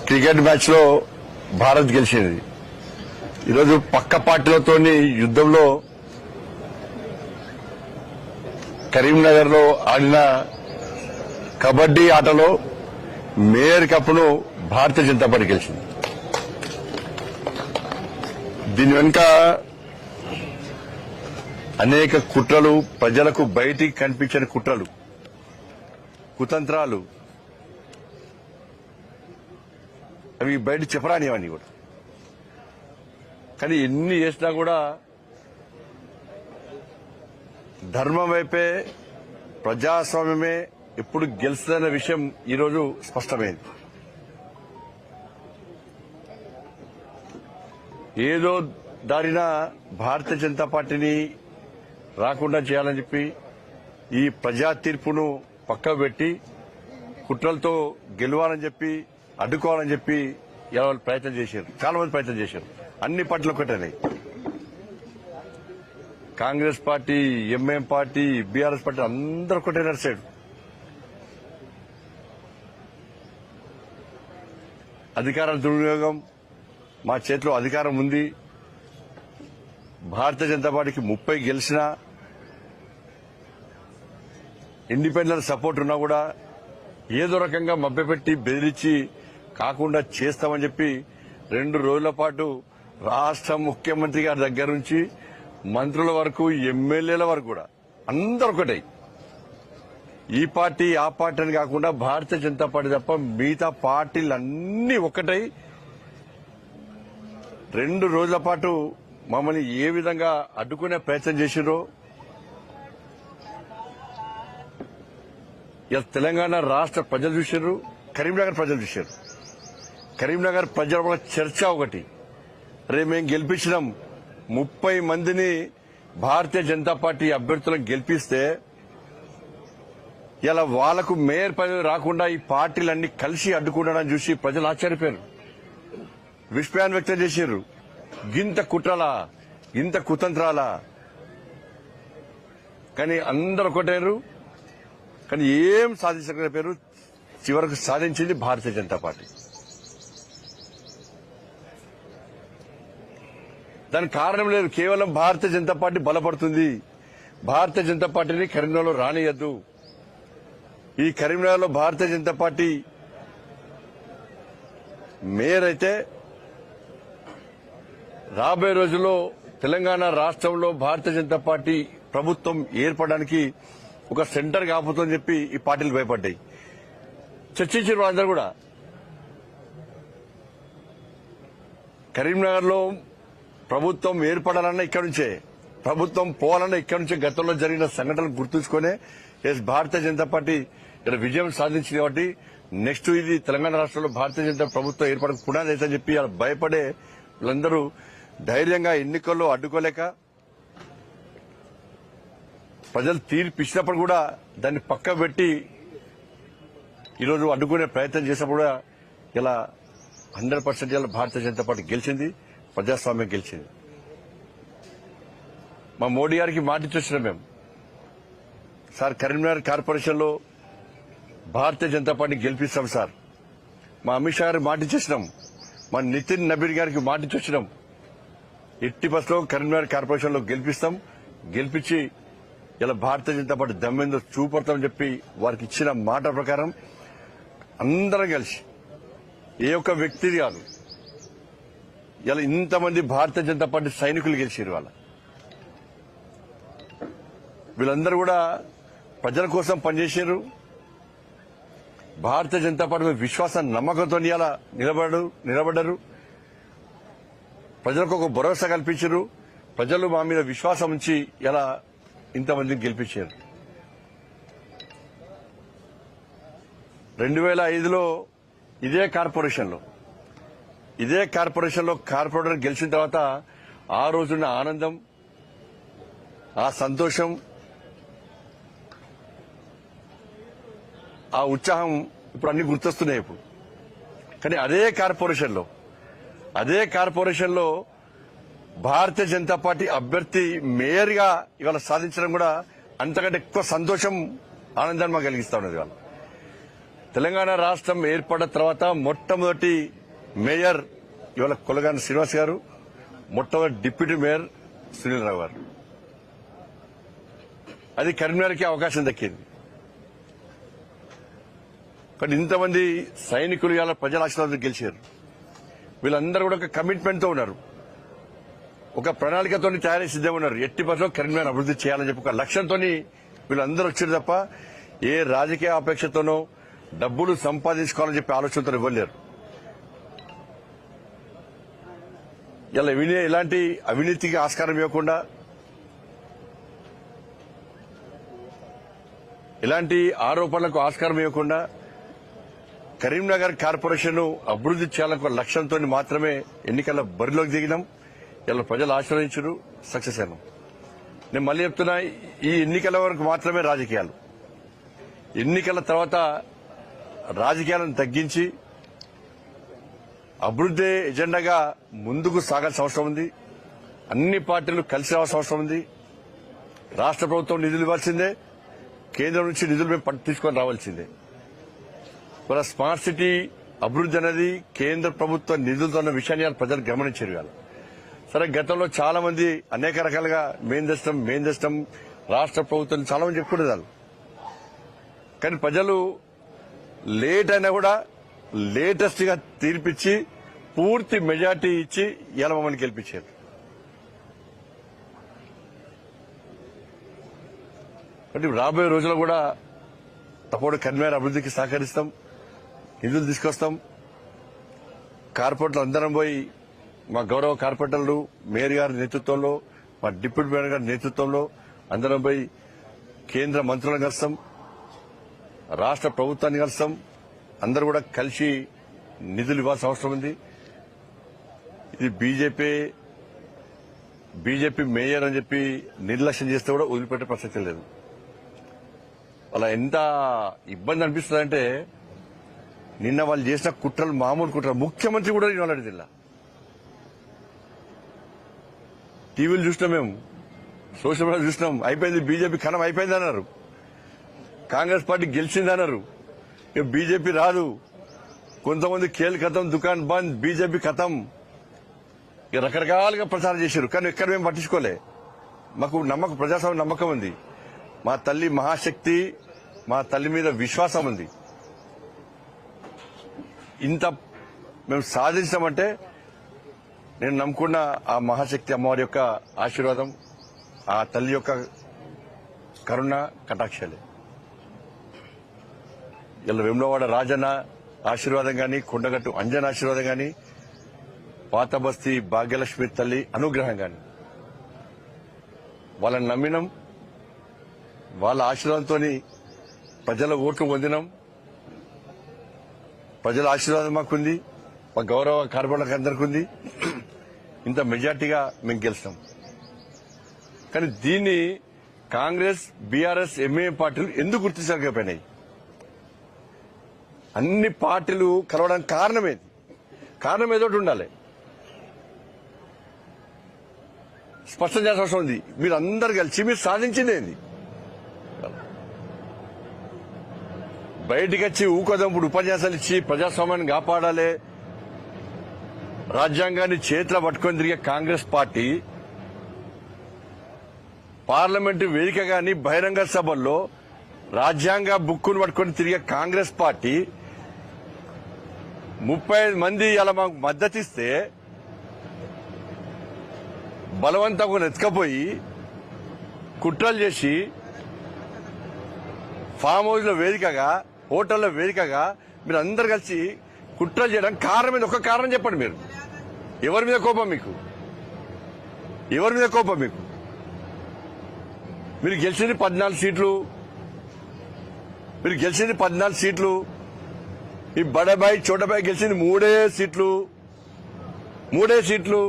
క్రికెట్ మ్యాచ్ లో భారత్ గెలిచింది. ఈరోజు పక్క పార్టీలతో యుద్దంలో కరీంనగర్ లో ఆడిన కబడ్డీ ఆటలో మేయర్ కప్ను భారతీయ జనతా పార్టీ గెలిచింది. దీని వెనుక అనేక కుట్రలు, ప్రజలకు బయటికి కనిపించని కుట్రలు, కుతంత్రాలు, అవి బయట చెప్పరానివన్నీ కూడా. కానీ ఎన్ని చేసినా కూడా ధర్మం వైపే, ప్రజాస్వామ్యమే ఎప్పుడు గెలుస్తుందన్న విషయం ఈరోజు స్పష్టమైంది. ఏదో దారిన భారతీయ జనతా పార్టీని రాకుండా చేయాలని చెప్పి ఈ ప్రజా తీర్పును పక్కకు పెట్టి కుట్రలతో గెలవాలని చెప్పి, అడ్డుకోవాలని చెప్పి ఇలా వాళ్ళు ప్రయత్నం చేశారు. చాలా మంది ప్రయత్నం చేశారు. అన్ని పార్టీలు ఒకటేనాయి. Congress party, MIM party, BRS party అందరూ ఒకటే నడిచాడు. అధికార దుర్వినియోగం, మా చేతిలో అధికారం ఉంది, భారతీయ జనతా పార్టీకి 30 గెలిచినా, ఇండిపెండెంట్ సపోర్ట్ ఉన్నా కూడా ఏదో రకంగా మభ్యపెట్టి బెదిరించి కాకుండా చేస్తామని చెప్పి 2 రోజుల పాటు రాష్ట్ర ముఖ్యమంత్రి గారి దగ్గర నుంచి మంత్రుల వరకు, ఎమ్మెల్యేల వరకు కూడా అందరూ ఒకటే. ఈ పార్టీ ఆ పార్టీ అని కాకుండా భారతీయ జనతా పార్టీ తప్ప మిగతా పార్టీలన్నీ ఒకటై 2 రోజుల పాటు మమ్మల్ని ఏ విధంగా అడ్డుకునే ప్రయత్నం చేసిరో ఇలా తెలంగాణ రాష్ట్ర ప్రజలు చూశారు, కరీంనగర్ ప్రజలు చూశారు. కరీంనగర్ ప్రజల చర్చ ఒకటి, రేపు మేము గెలిపించినాం 30 మందిని భారతీయ జనతా పార్టీ అభ్యర్థులను గెలిపిస్తే ఇలా వాళ్లకు మేయర్ పదవి రాకుండా ఈ పార్టీలన్నీ కలిసి అడ్డుకుంటాడని చూసి ప్రజలు ఆశ్చర్యపోయారు, విస్మయాన్ని వ్యక్తం చేశారు. గింత కుట్రలా, ఇంత కుతంత్రాలా? కానీ అందరూ ఒకటేరు. కానీ ఏం సాధించకపోయారు. చివరకు సాధించింది భారతీయ జనతా పార్టీ. దానికి కారణం లేదు, కేవలం భారతీయ జనతా పార్టీ బలపడుతుంది. భారతీయ జనతా పార్టీని కరీంనగర్లో రానియద్దు. ఈ కరీంనగర్లో భారతీయ జనతా పార్టీ మేయర్ అయితే రాబోయే రోజుల్లో తెలంగాణ రాష్ట్రంలో భారతీయ జనతా పార్టీ ప్రభుత్వం ఏర్పడడానికి ఒక సెంటర్ కాపుతుందని చెప్పి ఈ పార్టీలు భయపడ్డాయి. చర్చించారు వాళ్ళందరూ కూడా. కరీంనగర్లో ప్రభుత్వం ఏర్పడాలన్నా ఇక్కడి నుంచే, ప్రభుత్వం పోవాలన్నా ఇక్కడి నుంచే గతంలో జరిగిన సంఘటనలు గుర్తుంచుకునే భారతీయ జనతా పార్టీ ఇక్కడ విజయం సాధించింది. కాబట్టి నెక్స్ట్ ఇది తెలంగాణ రాష్ట్రంలో భారతీయ జనతా ప్రభుత్వం ఏర్పడక పునాది అయితే చెప్పి భయపడే వీళ్ళందరూ ధైర్యంగా ఎన్నికల్లో అడ్డుకోలేక ప్రజలు తీర్పు ఇచ్చినప్పుడు కూడా దాన్ని పక్క పెట్టి ఈరోజు అడ్డుకునే ప్రయత్నం చేసినప్పుడు కూడా ఇలా 100% ఇలా భారతీయ జనతా పార్టీ గెలిచింది, ప్రజాస్వామ్యం గెలిచింది. మా మోడీ గారికి మాటిచ్చొచ్చినాం మేము, సార్ కరీంనగర్ కార్పొరేషన్ లో భారతీయ జనతా పార్టీ గెలిపిస్తాం సార్. మా అమిత్ షా గారికి మాటిచ్చేసినాం, మా నితిన్ నబీన్ గారికి మాటిచ్చొచ్చినాం. 80% కరీంనగర్ కార్పొరేషన్ లో గెలిపిస్తాం, గెలిపించి ఇలా భారతీయ జనతా పార్టీ దమ్మెందో చూపడతామని చెప్పి వారికి ఇచ్చిన మాట ప్రకారం అందరం కలిసి, ఏ ఒక్క వ్యక్తి కాదు, ఇలా ఇంతమంది భారతీయ జనతా పార్టీ సైనికులు గెలిచారు. వీళ్ళందరూ కూడా ప్రజల కోసం పనిచేశారు. భారతీయ జనతా పార్టీ మీద విశ్వాసం, నమ్మకంతో ఇలా నిలబడ్డారు. ప్రజలకు ఒక భరోసా కల్పించారు. ప్రజలు మా మీద విశ్వాసం ఉంచి ఇలా ఇంతమందిని గెలిపించారు. 2005లో ఇదే కార్పొరేషన్ లో కార్పొరేటర్ గెలిచిన తర్వాత ఆ రోజున్న ఆనందం, ఆ సంతోషం, ఆ ఉత్సాహం ఇప్పుడు అన్ని గుర్తొస్తున్నాయి ఇప్పుడు. కానీ అదే కార్పొరేషన్లో భారతీయ జనతా పార్టీ అభ్యర్థి మేయర్గా ఇవాళ సాధించడం కూడా అంతకంటే ఎక్కువ సంతోషం, ఆనందాన్ని మాకు కలిగిస్తా ఉన్నది. ఇవాళ తెలంగాణ రాష్ట్రం ఏర్పడిన తర్వాత మొట్టమొదటి మేయర్ ఇవాళ కొలగాని శ్రీనివాస్ గారు, మొట్టమొదటి డిప్యూటీ మేయర్ సునీల్ రావు గారు. అది కరీంనగర్కి అవకాశం దక్కింది. కానీ ఇంతమంది సైనికులు ఇవాళ ప్రజల ఆశీర్వాదం గెలిచారు. వీళ్ళందరూ కూడా ఒక కమిట్మెంట్ తో ఉన్నారు, ఒక ప్రణాళికతో తయారై సిద్ధంగా ఉన్నారు. ఎట్టి పరిస్థితుల్లో కరీంనగర్ అభివృద్ధి చేయాలని చెప్పి ఒక లక్ష్యంతో వీళ్ళందరూ వచ్చారు తప్ప ఏ రాజకీయ అపేక్షతోనో డబ్బులు సంపాదించుకోవాలని చెప్పి ఆలోచనతో ఇవ్వలేరు. ఇలా ఇలాంటి అవినీతికి ఆస్కారం ఇవ్వకుండా, ఇలాంటి ఆరోపణలకు ఆస్కారం ఇవ్వకుండా కరీంనగర్ కార్పొరేషన్ అభివృద్ధి చేయాలనే లక్ష్యంతో మాత్రమే ఎన్నికల బరిలోకి దిగినాం. ఇలా ప్రజలు ఆశీర్వదించారు, సక్సెస్ అయినాం. నేను మళ్ళీ చెప్తున్నా, ఈ ఎన్నికల వరకు మాత్రమే రాజకీయాలు. ఎన్నికల తర్వాత రాజకీయాలను తగ్గించి అభివృద్ధి ఎజెండాగా ముందుకు సాగాల్సిన అవసరం ఉంది. అన్ని పార్టీలు కలిసి రావాల్సిన అవసరం ఉంది. రాష్ట్ర ప్రభుత్వం నిధులు ఇవ్వాల్సిందే, కేంద్రం నుంచి నిధులు మేము తీసుకొని రావాల్సిందే. మన స్మార్ట్ సిటీ అభివృద్ధి అనేది కేంద్ర ప్రభుత్వ నిధులతో ఉన్న విషయాన్ని ప్రజలు గమనించారు. ఇవాళ సరే, గతంలో చాలా మంది అనేక రకాలుగా మేం తెస్తాం రాష్ట్ర ప్రభుత్వం చాలా మంది చెప్పుకునేదాన్ని. కానీ ప్రజలు లేట్ అయినా కూడా లేటెస్ట్ గా తీర్పిచ్చి పూర్తి మెజార్టీ ఇచ్చి ఇలా మమ్మల్ని గెలిపించారు. అంటే రాబోయే రోజుల్లో కూడా తప్పకుండా కరీంనగర్ అభివృద్ధికి సహకరిస్తాం, నిధులు తీసుకొస్తాం. కార్పొరేటర్లు అందరం పోయి, మా గౌరవ కార్పొరేటర్లు మేయర్ గారి నేతృత్వంలో, మా డిప్యూటీ మేయర్ గారి నేతృత్వంలో అందరం పోయి కేంద్ర మంత్రులను కలుస్తాం, రాష్ట్ర ప్రభుత్వాన్ని కలుస్తాం. అందరూ కూడా కలిసి నిధులు ఇవ్వాల్సిన అవసరం ఉంది. ఇది బీజేపీ మేయర్ అని చెప్పి నిర్లక్ష్యం చేస్తే కూడా వదిలిపెట్టే ప్రసక్తి లేదు. అలా ఎంత ఇబ్బంది అనిపిస్తుందంటే, నిన్న వాళ్ళు చేసిన కుట్రలు మామూలు కుట్రలు. ముఖ్యమంత్రి కూడా ఇవ్వాలి జిల్లా టీవీలు చూసినాం, మేము సోషల్ మీడియా చూసినాం. అయిపోయింది, బీజేపీ కణం అయిపోయింది అన్నారు. కాంగ్రెస్ పార్టీ గెలిచిందన్నారు. ఇక బీజేపీ రాదు, కొంతమంది ఖేల్ ఖతం, దుకాన్ బంద్, బీజేపీ ఖతం, ఇక రకరకాలుగా ప్రచారం చేశారు. కానీ ఎక్కడ మేము పట్టించుకోలే. మాకు ప్రజాస్వామ్య నమ్మకం ఉంది. మా తల్లి మహాశక్తి, మా తల్లి మీద విశ్వాసం ఉంది. ఇంత మేము సాధించామంటే నేను నమ్ముకున్న ఆ మహాశక్తి అమ్మవారి యొక్క ఆశీర్వాదం, ఆ తల్లి యొక్క కరుణ కటాక్షాలే. ఇలా వేములవాడ రాజన్న ఆశీర్వాదం గాని, కొండగట్టు అంజన్ ఆశీర్వాదం గాని, పాత బస్తీ భాగ్యలక్ష్మి తల్లి అనుగ్రహం గాని, వాళ్ళని నమ్మినాం. వాళ్ళ ఆశీర్వాదంతో ప్రజల ఓట్లు పొందినాం. ప్రజల ఆశీర్వాదం మాకుంది, మా గౌరవ కార్పొరేటర్లకు అందరికీ ఉంది. ఇంత మెజార్టీగా మేము గెలిచాం. కానీ దీన్ని కాంగ్రెస్, బీఆర్ఎస్, ఎంఐఎం పార్టీలు ఎందుకు గుర్తించలేకపోయినాయి? అన్ని పార్టీలు కలవడానికి కారణం ఏదో ఉండాలి. స్పష్టం చేయాల్సిన అవసరం ఉంది. మీరు అందరు కలిసి మీరు సాధించింది ఏంది? బయటికి వచ్చి ఊకదంపుడు ఉపన్యాసాలు ఇచ్చి ప్రజాస్వామ్యాన్ని కాపాడాలి, రాజ్యాంగాన్ని చేతిలో పట్టుకొని తిరిగే కాంగ్రెస్ పార్టీ పార్లమెంటు వేదిక గాని, బహిరంగ సభల్లో రాజ్యాంగ బుక్కును పట్టుకొని తిరిగే కాంగ్రెస్ పార్టీ 35 మంది అలా మాకు మద్దతిస్తే బలవంతంగా ఎత్తుకపోయి కుట్రలు చేసి ఫామ్ హౌస్ లో వేదికగా, హోటల్లో వేదికగా మీరు అందరు కలిసి కుట్రలు చేయడానికి కారణం మీద ఒక కారణం చెప్పండి. మీరు ఎవరి మీద కోపం మీకు? మీరు గెలిచింది 14 సీట్లు. ఈ బడబాయి చోటబాయి గెలిచింది 3 సీట్లు.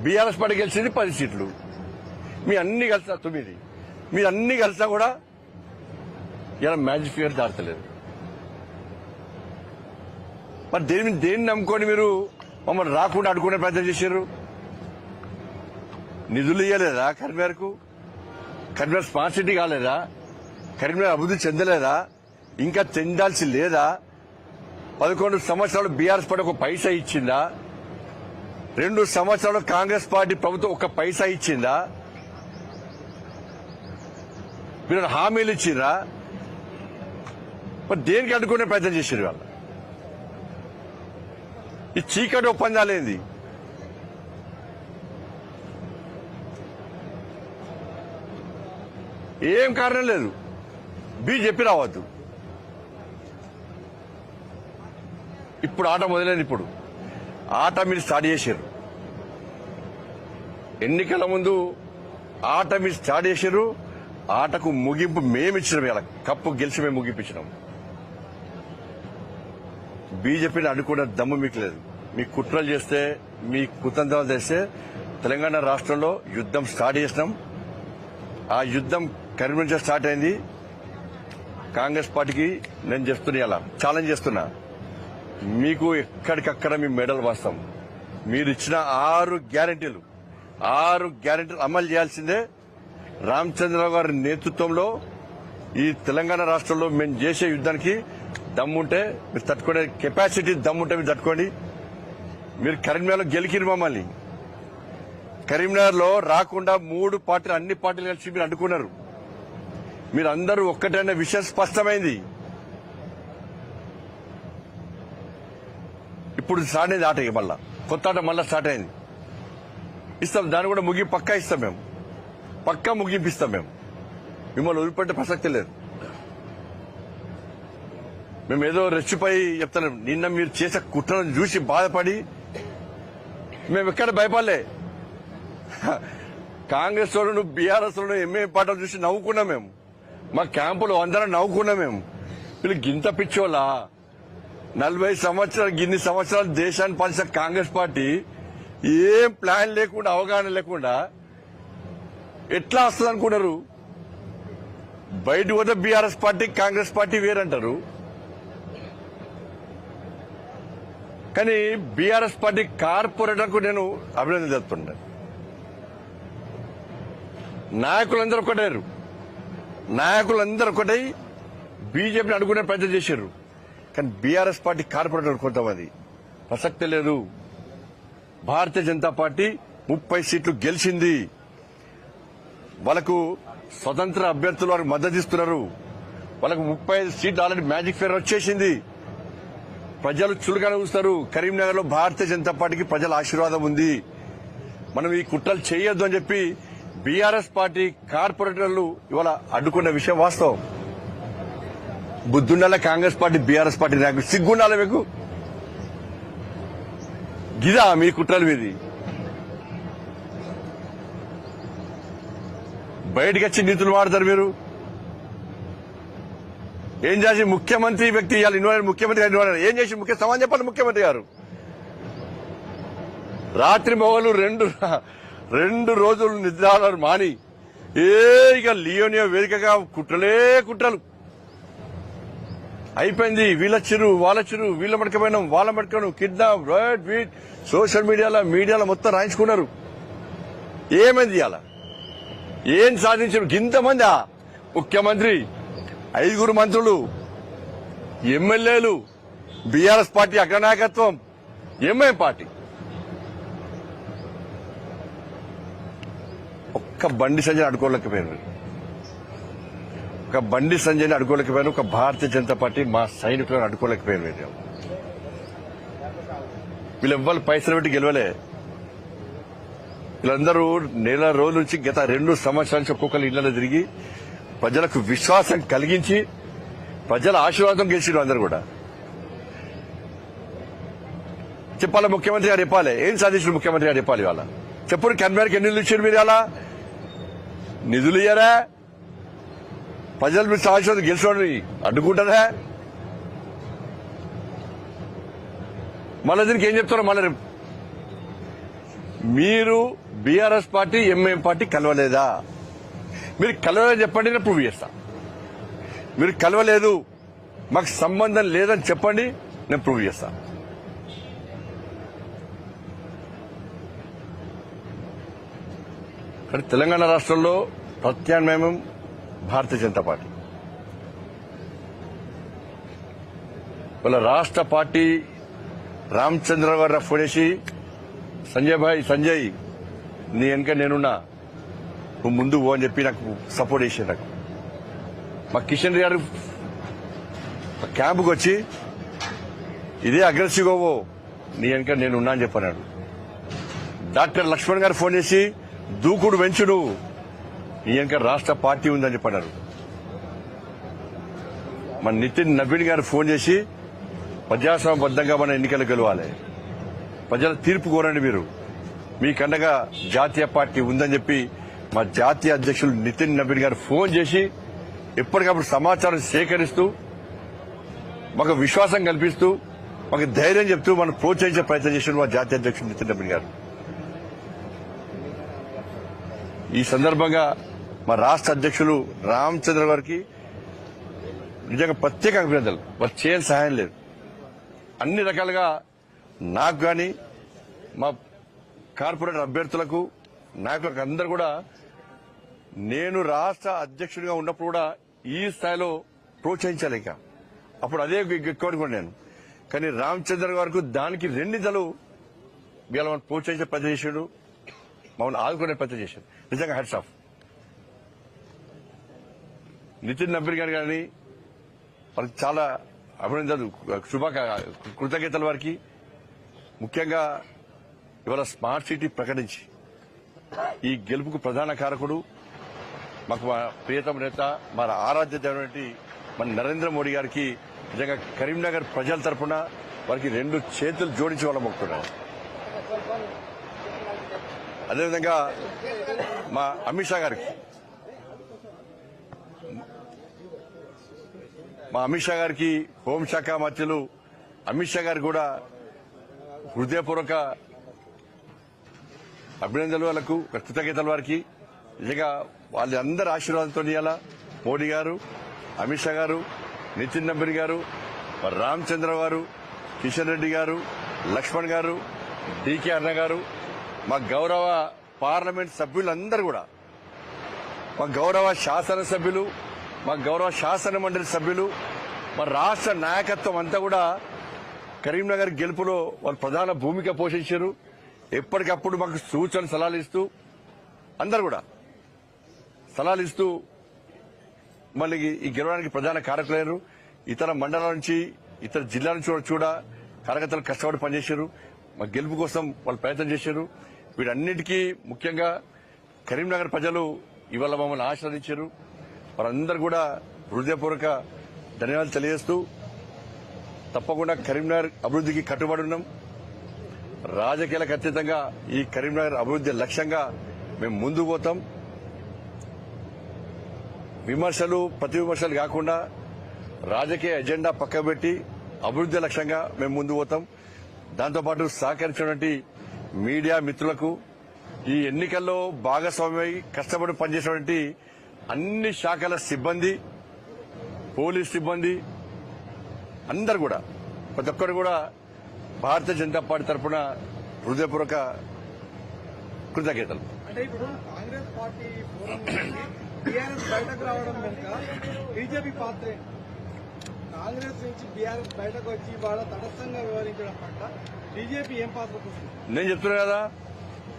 బీఆర్ఎస్ పార్టీ గెలిచింది 10 సీట్లు. మీ అన్ని కలిసినా 9. మీరు అన్ని కలిసినా కూడా ఇలా మ్యాజిక్ ఫిగర్ దాటలేదు. మరి దేన్ని నమ్ముకొని మీరు మమ్మల్ని రాకుండా అడ్డుకునే ప్రయత్నం చేశారు? నిధులు ఇవ్వలేదా కరీంనగర్కు? కరీంనగర్ స్మార్ట్ సిటీ కాలేదా? కరీంనగర్ అభివృద్ధి చెందలేదా? ఇంకా చెందాల్సి లేదా? 11 సంవత్సరాలు బీఆర్ఎస్ పార్టీ 1 పైసా ఇచ్చిందా? 2 సంవత్సరాలు కాంగ్రెస్ పార్టీ ప్రభుత్వం 1 పైసా ఇచ్చిందా? మీరు హామీలు ఇచ్చిరా? మరి దేనికి అడ్డుకునే ప్రయత్నం చేశారు వాళ్ళు? ఈ చీకటి ఒప్పందాలేంది? ఏం కారణం లేదు. చెప్పి రావద్దు. ఇప్పుడు ఆట మొదలైంది. ఇప్పుడు ఆట మీరు స్టార్ట్ చేశారు. ఎన్నికల ముందు ఆట మీరు స్టార్ట్ చేశారు. ఆటకు ముగింపు మేమిచ్చినాం. ఇలా కప్పు గెలిచి మేము ముగింపించినాం. బీజేపీని అడ్డుకునే దమ్ము మీకు లేదు. మీ కుట్రలు చేస్తే, మీ కుతంత్రాలు చేస్తే తెలంగాణ రాష్ట్రంలో యుద్ధం స్టార్ట్ చేసినాం. ఆ యుద్ధం కరీంనగర్ నుంచి స్టార్ట్ అయింది. కాంగ్రెస్ పార్టీకి నేను చెప్తున్నా, ఇలా ఛాలెంజ్ చేస్తున్నా, మీకు ఎక్కడికక్కడ మీ మెడల్ వాస్తాం. మీరు ఇచ్చిన 6 గ్యారెంటీలు అమలు చేయాల్సిందే. రామచంద్రరావు గారి నేతృత్వంలో ఈ తెలంగాణ రాష్ట్రంలో మేము చేసే యుద్ధానికి దమ్ముంటే మీరు తట్టుకునే కెపాసిటీ దమ్ముంటే మీరు తట్టుకోండి. మీరు కరీంనగర్లో గెలికిరు మమ్మల్ని. కరీంనగర్లో రాకుండా 3 పార్టీలు, అన్ని పార్టీలు కలిసి మీరు అడ్డుకున్నారు. మీరు అందరూ ఒక్కటైన విషయం స్పష్టమైంది. ఇప్పుడు స్టార్ట్ అయింది ఆట. మళ్ళా కొత్త ఆట మళ్ళా స్టార్ట్ అయింది. ఇస్తాం, దాన్ని కూడా పక్కా ఇస్తాం. మేము పక్కా ముగింపిస్తాం. మేము మిమ్మల్ని వదిలిపెట్టే ప్రసక్తి లేదు. మేము ఏదో రెచ్చిపోయి చెప్తాను. నిన్న మీరు చేసే కుట్రను చూసి బాధపడి మేము ఎక్కడ భయపడలే. కాంగ్రెస్ వాళ్ళు, బీఆర్ఎస్ వాళ్ళు, ఎంఏ పార్టీలు చూసి నవ్వుకున్నాం. మేము మా క్యాంపులో అందరం నవ్వుకున్నాం. మేము వీళ్ళు గింత పిచ్చోళ్ళ 40 సంవత్సరాలు, గిన్ని సంవత్సరాలు దేశాన్ని పాలించిన కాంగ్రెస్ పార్టీ ఏం ప్లాన్ లేకుండా, అవగాహన లేకుండా ఎట్లా వస్తుంది అనుకున్నారు? బయట పోతే బీఆర్ఎస్ పార్టీ, కాంగ్రెస్ పార్టీ వేరంటారు. కానీ బీఆర్ఎస్ పార్టీ కార్పొరేటర్కు నేను అభినందన తెలుపుతున్నాను. నాయకులందరూ ఒకటై బీజేపీని అడుగునే ప్రయత్నం చేశారు. కానీ బీఆర్ఎస్ పార్టీ కార్పొరేటర్ కొంతమంది ప్రసక్తి లేదు. భారతీయ జనతా పార్టీ 30 సీట్లు గెలిచింది. వాళ్ళకు స్వతంత్ర అభ్యర్థులు వారికి మద్దతు ఇస్తున్నారు. వాళ్ళకు 35 సీట్లు ఆల్రెడీ మ్యాజిక్ ఫిగర్ వచ్చేసింది. ప్రజలు చులుగానే చూస్తారు. కరీంనగర్ లో భారతీయ జనతా పార్టీకి ప్రజల ఆశీర్వాదం ఉంది. మనం ఈ కుట్రలు చేయొద్దు అని చెప్పి బీఆర్ఎస్ పార్టీ కార్పొరేటర్లు ఇవాళ అడ్డుకున్న విషయం వాస్తవం. బుద్ధుండాల కాంగ్రెస్ పార్టీ, బీఆర్ఎస్ పార్టీ నాయకులు సిగ్గుండాలి మీకు. గిదా మీ కుట్రలు మీది? బయటకు వచ్చి నీతులు వాడతారు మీరు. ఏం చేసి ముఖ్యమంత్రి వ్యక్తి ఇవాళ ఇన్వాల్వ్, ముఖ్యమంత్రి గారు ఇన్వాల్వ్ ఏం చేసి ముఖ్య సమాధానం చెప్పాలి. ముఖ్యమంత్రి గారు రాత్రి మొగలు 2 రోజులు నిద్రాలు మాని ఇక లియోనియో వేదికగా కుట్రలు అయిపోయింది. వీళ్ళొచ్చిరు, వాళ్ళొచ్చిరు, వీళ్ళ మడకపోయినాం, వాళ్ళ మడకపోయినాం, కిడ్నాప్, రైట్, వీట్, సోషల్ మీడియాలో మొత్తం రాయించుకున్నారు. ఏమైంది ఇవాళ? ఏం సాధించారు? ఇంతమంది ముఖ్యమంత్రి, 5 మంత్రులు, ఎమ్మెల్యేలు, బీఆర్ఎస్ పార్టీ అగ్రనాయకత్వం, ఎంఐఎం పార్టీ. ఒక్క బండి సంజయ్ అడ్డుకోలేకపోయారు. ఒక భారతీయ జనతా పార్టీ మా సైనికులను అడ్డుకోలేకపోయారు. వీళ్ళెవ్వరు పైసలు పెట్టి గెలవలే. వీళ్ళందరూ నెల రోజుల నుంచి గత 2 సంవత్సరాల నుంచి ఒక్కొక్కరు ఇళ్లలో తిరిగి ప్రజలకు విశ్వాసం కలిగించి ప్రజల ఆశీర్వాదం గెలిచిన అందరూ కూడా చెప్పాలి. ముఖ్యమంత్రి గారు చెప్పాలి ఏం సాధించిన ముఖ్యమంత్రి గారు చెప్పాలి. వాళ్ళ చెప్పుడు కన్వీనర్కి ఎన్ని నిధులు ఇచ్చారు మీరు? అలా నిధులు ఇయ్యారా? ప్రజలు మీరు ఆశీర్వాదం గెలిచోని అడ్డుకుంటారా? మళ్ళీ దీనికి ఏం చెప్తారో మళ్ళీ మీరు బీఆర్ఎస్ పార్టీ ఎంఐఎం పార్టీ కలవలేదా? మీరు కలవలేదని చెప్పండి, నేను ప్రూవ్ చేస్తా. మీరు కలవలేదు, మాకు సంబంధం లేదని చెప్పండి, నేను ప్రూవ్ చేస్తా. కానీ తెలంగాణ రాష్ట్రంలో ప్రత్యామ్నాయం భారతీయ జనతా పార్టీ. వాళ్ళ రాష్ట్ర పార్టీ రామచంద్ర గారు ఫోన్ చేసి, సంజయ్ నీ వెనక నేనున్నా, నువ్వు ముందు పో అని చెప్పి నాకు సపోర్ట్ చేశారు. నాకు మా కిషన్ రెడ్డి గారు క్యాంపుకి వచ్చి ఇదే అగ్రెసివ్గా పో, నీ వెనక నేనున్నా అని చెప్పన్నాడు. డాక్టర్ లక్ష్మణ్ గారు ఫోన్ చేసి దూకుడు వెంచుడు, నీ వెనక రాష్ట్ర పార్టీ ఉందని చెప్పన్నారు. మన నితిన్ నవీన్ గారు ఫోన్ చేసి ప్రజాస్వామ్యబద్దంగా మన ఎన్నికలు గెలవాలి, ప్రజల తీర్పు కోరండి, మీరు మీకండగా జాతీయ పార్టీ ఉందని చెప్పి మా జాతీయ అధ్యక్షులు నితిన్ నవీన్ గారు ఫోన్ చేసి ఎప్పటికప్పుడు సమాచారం సేకరిస్తూ మాకు విశ్వాసం కల్పిస్తూ మాకు ధైర్యం చెప్తూ మనం ప్రోత్సహించే ప్రయత్నం చేసిన మా జాతీయ అధ్యక్షులు నితిన్ నవీన్ గారు. ఈ సందర్భంగా మా రాష్ట్ర అధ్యక్షులు రామచంద్ర గారికి నిజంగా ప్రత్యేక అభినందనలు. వారు చేయాల్సిన సహాయం లేదు. అన్ని రకాలుగా నాకు గాని మా కార్పొరేటర్ అభ్యర్థులకు నాయకులకు అందరూ కూడా నేను రాష్ట్ర అధ్యక్షుడిగా ఉన్నప్పుడు కూడా ఈ స్థాయిలో ప్రోత్సహించలేక అప్పుడు అదే ఎక్కువ నేను. కానీ రామచంద్ర గారికి దానికి రెండింతలు వీళ్ళ మనం ప్రోత్సహించే ప్రయత్నం చేశాడు, మమ్మల్ని ఆదుకునే ప్రయత్నం చేశాడు. నిజంగా హ్యాట్స్ ఆఫ్. నితిన్ నవీన్ గారు కానీ వాళ్ళకి చాలా అభినందనలు, కృతజ్ఞతలు వారికి. ముఖ్యంగా ఇవాళ స్మార్ట్ సిటీ ప్రకటించి ఈ గెలుపుకు ప్రధాన కారకుడు మాకు మా ప్రియతమ నేత, మా ఆరాధ్య దైవం మన నరేంద్ర మోడీ గారికి నిజంగా కరీంనగర్ ప్రజల తరఫున వారికి 2 చేతులు జోడించి వాళ్ళ మొక్కుతున్నారు. అదేవిధంగా మా అమిత్ షా గారికి, హోంశాఖ మంత్రులు అమిత్ షా గారికి కూడా హృదయపూర్వక అభినందనలు, వాళ్ళకు కృతజ్ఞతలు వారికి. నిజంగా వాళ్ళందరి ఆశీర్వాదంతో ఇవాళ మోడీ గారు, అమిత్ షా గారు, నితిన్ నవీన్ గారు, రామచంద్ర గారు, కిషన్ రెడ్డి గారు, లక్ష్మణ్ గారు, డీకే అన్న గారు, మా గౌరవ పార్లమెంట్ సభ్యులందరూ కూడా, మా గౌరవ శాసనసభ్యులు, మా గౌరవ శాసన మండలి సభ్యులు, మా రాష్ట్ర నాయకత్వం అంతా కూడా కరీంనగర్ గెలుపులో వాళ్ళు ప్రధాన భూమిక పోషించారు. ఎప్పటికప్పుడు మాకు సూచన సలహాలు ఇస్తూ అందరూ కూడా సలహాలు ఇస్తూ మళ్ళీ ఈ గెలవడానికి ప్రధాన కారకులయ్యారు. ఇతర మండలాల నుంచి, ఇతర జిల్లాల నుంచి కూడా కార్యకర్తలు కష్టపడి పనిచేశారు. మా గెలుపు కోసం వాళ్ళు ప్రయత్నం చేశారు. వీటన్నిటికీ ముఖ్యంగా కరీంనగర్ ప్రజలు ఇవాళ మమ్మల్ని ఆశీర్వదించారు. వారందరూ కూడా హృదయపూర్వక ధన్యవాదాలు తెలియజేస్తూ తప్పకుండా కరీంనగర్ అభివృద్ధికి కట్టుబడి ఉన్నాం. రాజకీయాలకు అతీతంగా ఈ కరీంనగర్ అభివృద్ధి లక్ష్యంగా మేము ముందుకు పోతాం. ప్రతి విమర్శలు కాకుండా రాజకీయ ఎజెండా పక్కబెట్టి అభివృద్ధి లక్ష్యంగా మేము ముందుకు పోతాం. దాంతోపాటు సహకరించినటువంటి మీడియా మిత్రులకు, ఈ ఎన్నికల్లో భాగస్వామ్యమై కష్టపడి పనిచేసినటువంటి అన్ని శాఖల సిబ్బంది, పోలీస్ సిబ్బంది అందరు కూడా, ప్రతి ఒక్కరు కూడా భారతీయ జనతా పార్టీ తరఫున హృదయపూర్వక కృతజ్ఞతలు. అంటే ఇప్పుడు కాంగ్రెస్ పార్టీ బీఆర్ఎస్ బయటకు రావడం వెనుక బీజేపీ పాత్ర, కాంగ్రెస్ నుంచి బీఆర్ఎస్ బయటకు వచ్చి వాళ్ళ తటస్థంగా వ్యవహరించడం పట్ల బీజేపీ ఏం పాత్ర పోషిస్తుంది? నేను చెప్తున్నా కదా,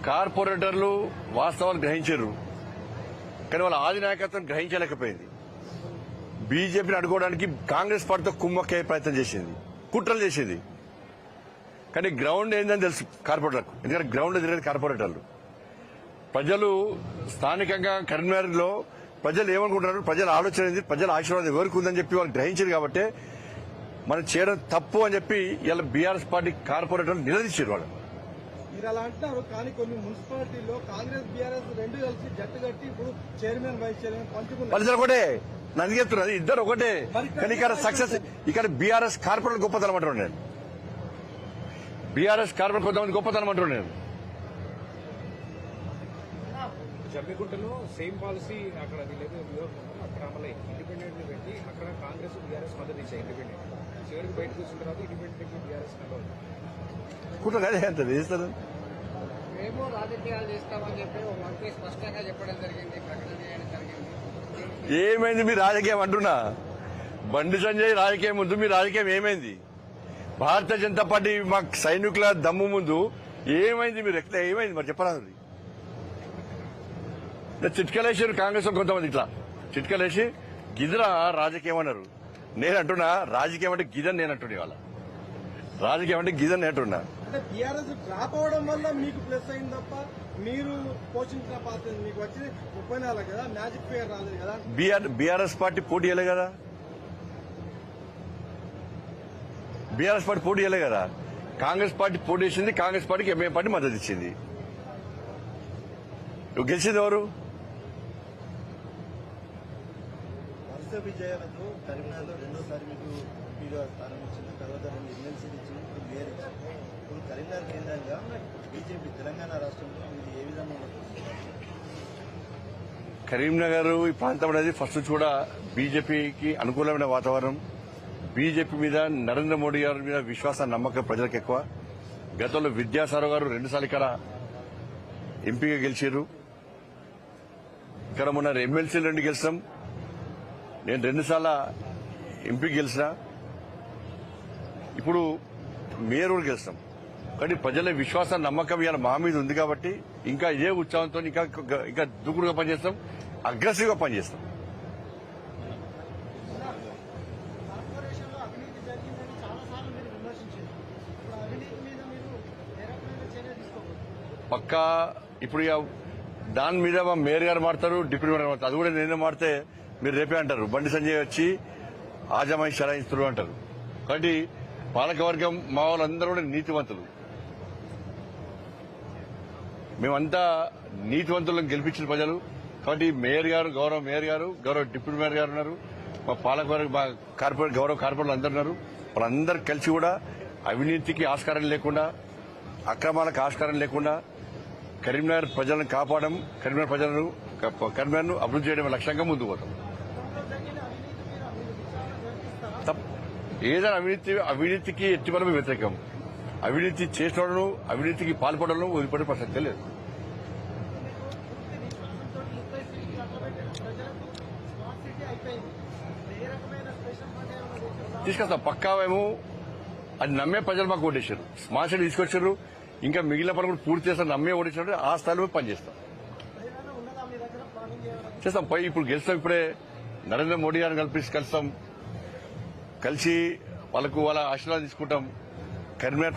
కార్పొరేటర్లు వాస్తవాలు గ్రహించారు, కానీ వాళ్ళ ఆది నాయకత్వం గ్రహించలేకపోయింది. బీజేపీని అడ్డుకోవడానికి కాంగ్రెస్ పార్టీతో కుమ్మక్కే ప్రయత్నం చేసింది, కుట్రలు చేసింది. కానీ గ్రౌండ్ ఏందని తెలుసు కార్పొరేటర్లకు, ఎందుకంటే గ్రౌండ్ తిరిగేది కార్పొరేటర్లు. ప్రజలు స్థానికంగా కరీంనగర్ లో ప్రజలు ఏమనుకుంటున్నారు, ప్రజల ఆలోచన ఏంది, ప్రజల ఆశీర్వాదం ఎవరికి ఉందని చెప్పి వాళ్ళు గ్రహించారు. కాబట్టి మనం చేయడం తప్పు అని చెప్పి ఇలా బీఆర్ఎస్ పార్టీ కార్పొరేటర్లు నిలదీశారు. వాళ్ళు మీరు అలా అంటున్నారు, కానీ కొన్ని మున్సిపాలిటీల్లో కాంగ్రెస్ బీఆర్ఎస్ రెండు కలిసి జట్టు కట్టి ఇప్పుడు చైర్మన్ వైస్ చైర్మన్ పంచుకున్నారు. వాళ్ళిద్దరు ఒకటే, నన్ను చెప్తున్నది ఇద్దరు ఒకటే. కానీ ఇక్కడ సక్సెస్, ఇక్కడ బీఆర్ఎస్ కార్పొరేటర్ గొప్పతనం అంటున్నాను నేను. బీఆర్ఎస్ కార్పొరేట్ కొంతమంది గొప్పతనం అంటున్నాను నేను. జమ్మిగుంటలో సేమ్ పాలసీ అక్కడ వీళ్ళేదో అక్కడ అమలైంది. ఇండిపెండెంట్ పెట్టి అక్కడ కాంగ్రెస్ బీఆర్ఎస్ మద్దతు ఇచ్చాయి. ఇండిపెండెంట్ చివరికి బయటకు వచ్చిన తర్వాత ఇండిపెండెంట్ బీఆర్ఎస్ కలవాలి. కుట్ర కాదే అంత చేస్తారు. మేము రాజకీయాలు చేస్తామని చెప్పి ఒక మంత్రి స్పష్టంగా చెప్పడం జరిగింది, ప్రకటన చేయడం జరిగింది. ఏమైంది మీ రాజకీయం అంటున్నా? బండి సంజయ్ రాజకీయం ముందు మీ రాజకీయం ఏమైంది? భారతీయ జనతా పార్టీ మా సైనికుల దమ్ము ముందు ఏమైంది? మీరు ఎక్కడ ఏమైంది మరి చెప్పరాదు. చిట్కలేసారు కాంగ్రెస్ కొంతమంది, ఇట్లా చిట్కలేసి గిదరా రాజకీయం అన్నారు. నేను అంటున్నా రాజకీయం అంటే గిదని నేను అంటున్నా. ఇవాళ రాజకీయం అంటే గిదని నేను అంటున్నా. అంటే బీఆర్ఎస్ డ్రాప్ అవడం వల్ల మీకు ప్లస్ అయింది తప్ప మీరు పోషించిన పాత్ర మీకు వచ్చింది 34 కదా, మ్యాజిక్ ఫిగర్ రాలేదు కదా. బీఆర్ఎస్ పార్టీ పోటీ చేయలే కదా. బీఆర్ఎస్ పార్టీ పోటీ చేయలే కదా. కాంగ్రెస్ పార్టీ పోటీ చేసింది. కాంగ్రెస్ పార్టీకి ఎంఐఎం పార్టీ మద్దతు ఇచ్చింది. గెలిచింది ఎవరు? వరుస విజయాలతో కరీంనగర్లో రెండోసారి మీకు ఎంపీగా స్థానం ఇచ్చింది, తర్వాత 2 ఎమ్మెల్సీలు ఇచ్చింది, ఇప్పుడు మేయర్ ఇచ్చింది. ఇప్పుడు కరీంనగర్ కేంద్రంగా బీజేపీ తెలంగాణ రాష్ట్రంలో మీరు ఏ విధంగా ఉండదు? కరీంనగర్ ఈ ప్రాంతం అనేది ఫస్ట్ నుంచి కూడా బీజేపీకి అనుకూలమైన వాతావరణం. బీజేపీ మీద నరేంద్ర మోడీ గారి మీద విశ్వాసం, నమ్మకం ప్రజలకు ఎక్కువ. గతంలో విద్యాసాగర్ గారు 2 సార్లు ఇక్కడ ఎంపీగా గెలిచారు. ఇక్కడ మొన్న ఎమ్మెల్సీలు 2 గెలిచాం. నేను 2 సార్లు ఎంపీ గెలిచిన. ఇప్పుడు మేయర్ కూడా గెలిచాం. కానీ ప్రజల విశ్వాసం, నమ్మకం ఇవాళ మా మీద ఉంది కాబట్టి ఇంకా ఇదే ఉత్సాహంతో ఇంకా దూకుడుగా పనిచేస్తాం, అగ్రెసివ్ గా పనిచేస్తాం. కార్పొరేషన్లో అవినీతి జరిగిందని చాలా సార్లు మీరు విమర్శించారు. ఇప్పుడు అవినీతి మీద మీరు ఏ రకమైన చర్య తీసుకోవాలి? పక్కా ఇప్పుడు ఇక దాని మీద మా మేయర్ గారు మాడతారు, డిప్యూటీ మేయర్ మాడతారు. అది కూడా నేనే మాడితే మీరు రేపే అంటారు బండి సంజయ్ వచ్చి ఆజమాయి షరాయిస్తున్నారు అంటారు. కాబట్టి పాలకవర్గం మా వాళ్ళందరూ కూడా నీతివంతులు. మేమంతా నీతివంతులను గెలిపించిన ప్రజలు. కాబట్టి మేయర్ గారు, గౌరవ మేయర్ గారు, గౌరవ డిప్యూటీ మేయర్ గారు ఉన్నారు, మా పాలకవర్గం, మా కార్పొరేట్ గౌరవ కార్పొరేటర్లు అందరు ఉన్నారు. వాళ్ళందరూ కలిసి కూడా అవినీతికి ఆస్కారం లేకుండా, అక్రమాలకు ఆస్కారం లేకుండా కరీంనగర్ ప్రజలను కాపాడడం, కరీంనగర్ను అభివృద్ధి చేయడం లక్ష్యంగా ముందుకు పోతాం. ఏదైనా అవినీతికి ఎట్టి మనం వ్యతిరేకం. అవినీతి చేసిన అవినీతికి పాల్పడడం వదిలిపడే ప్రసక్తే లేదు. తీసుకొస్తాం పక్కా. మేము అది నమ్మే ప్రజలు మాకు ఓటేశారు, స్మార్ట్ సిటీ తీసుకొచ్చారు. ఇంకా మిగిలిన పనులు కూడా పూర్తి చేస్తాం. నమ్మే ఓటేసినట్టు ఆ స్థాయిలో పనిచేస్తాం, చేస్తాం. పై ఇప్పుడు గెలుస్తాం. ఇప్పుడే నరేంద్ర మోడీ గారిని కలుస్తాం, కలిసి వాళ్ళకు వాళ్ళ ఆశీర్వాదం తీసుకుంటాం. కరీంనగర్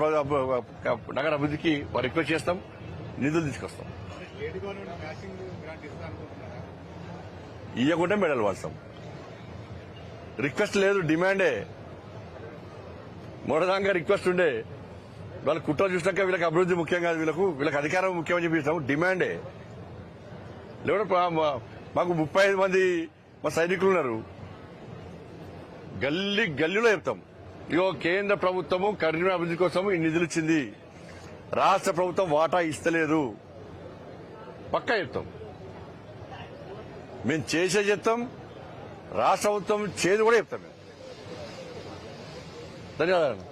నగర అభివృద్ధికి రిక్వెస్ట్ చేస్తాం, నిధులు తీసుకొస్తాం. ఇవ్వకుండా మెడల్ వాడతాం. రిక్వెస్ట్ లేదు, డిమాండే. మొదటిదాకా రిక్వెస్ట్ ఉండే. వాళ్ళ కుట్ర చూసినాక వీళ్ళకి అభివృద్ధి ముఖ్యం కాదు, వీళ్ళకి అధికారం ముఖ్యమని చెప్పిస్తాం. డిమాండే. లేకపోతే మాకు 35 మంది మా సైనికులు ఉన్నారు. గల్లీలో చెప్తాం, ఇగో కేంద్ర ప్రభుత్వము కరీంనగర్ అభివృద్ధి కోసం ఈ నిధులు ఇచ్చింది, రాష్ట్ర ప్రభుత్వం వాటా ఇస్తలేదు. పక్కా చెప్తాం. మేము చేసే చెప్తాం, రాష్ట్ర ప్రభుత్వం చేదు కూడా చెప్తాం. మేము ధన్యవాదాలు.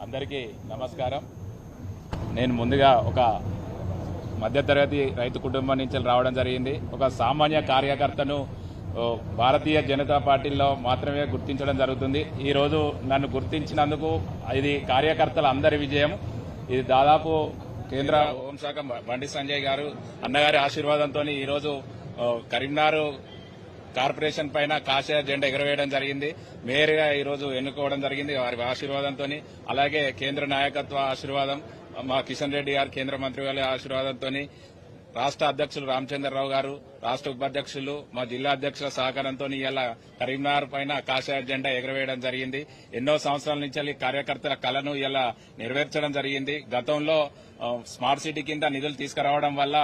అందరికీ నమస్కారం. నేను ముందుగా ఒక మధ్యతరగతి రైతు కుటుంబం నుంచి రావడం జరిగింది. ఒక సామాన్య కార్యకర్తను భారతీయ జనతా పార్టీలో మాత్రమే గుర్తించడం జరుగుతుంది. ఈ రోజు నన్ను గుర్తించినందుకు ఇది కార్యకర్తల అందరి విజయం. ఇది దాదాపు కేంద్ర హోంశాఖ బండి సంజయ్ గారు అన్నగారి ఆశీర్వాదంతో ఈరోజు కరీంనగర్ కార్పొరేషన్ పైన కాషాయ జెండా ఎగురవేయడం జరిగింది. మేయర్ గా ఈరోజు ఎన్నుకోవడం జరిగింది వారి ఆశీర్వాదంతో. అలాగే కేంద్ర నాయకత్వ ఆశీర్వాదం, మా కిషన్ రెడ్డి గారు కేంద్ర మంత్రి గారి ఆశీర్వాదంతో, రాష్ట్ర అధ్యక్షులు రామచంద్రరావు గారు, రాష్ట్ర ఉపాధ్యక్షులు, మా జిల్లా అధ్యక్షుల సహకారంతో ఇలా కరీంనగర్ పైన కాషాయ జెండా ఎగురవేయడం జరిగింది. ఎన్నో సంవత్సరాల నుంచి కార్యకర్తల కళను ఇలా నెరవేర్చడం జరిగింది. గతంలో స్మార్ట్ సిటీ కింద నిధులు తీసుకురావడం వల్ల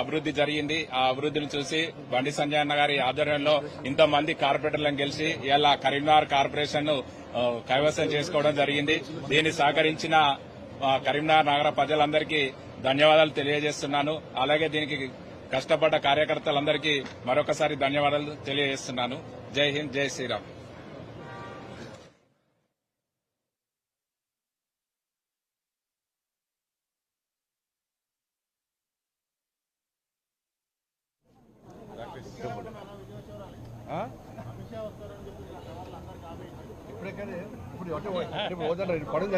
అభివృద్ది జరిగింది. ఆ అభివృద్దిని చూసి బండి సంజయ్ అన్న గారి ఆధ్వర్యంలో ఇంతమంది కార్పొరేటర్లను గెలిచి ఇలా కరీంనగర్ కార్పొరేషన్ ను కైవసం చేసుకోవడం జరిగింది. దీన్ని సహకరించిన కరీంనగర్ నగర ప్రజలందరికీ ధన్యవాదాలు తెలియజేస్తున్నాను. అలాగే దీనికి కష్టపడ్డ కార్యకర్తలందరికీ మరొకసారి ధన్యవాదాలు తెలియజేస్తున్నాను. జై హింద్, జై శ్రీరామ్. ఇప్పుడు పడుతుంది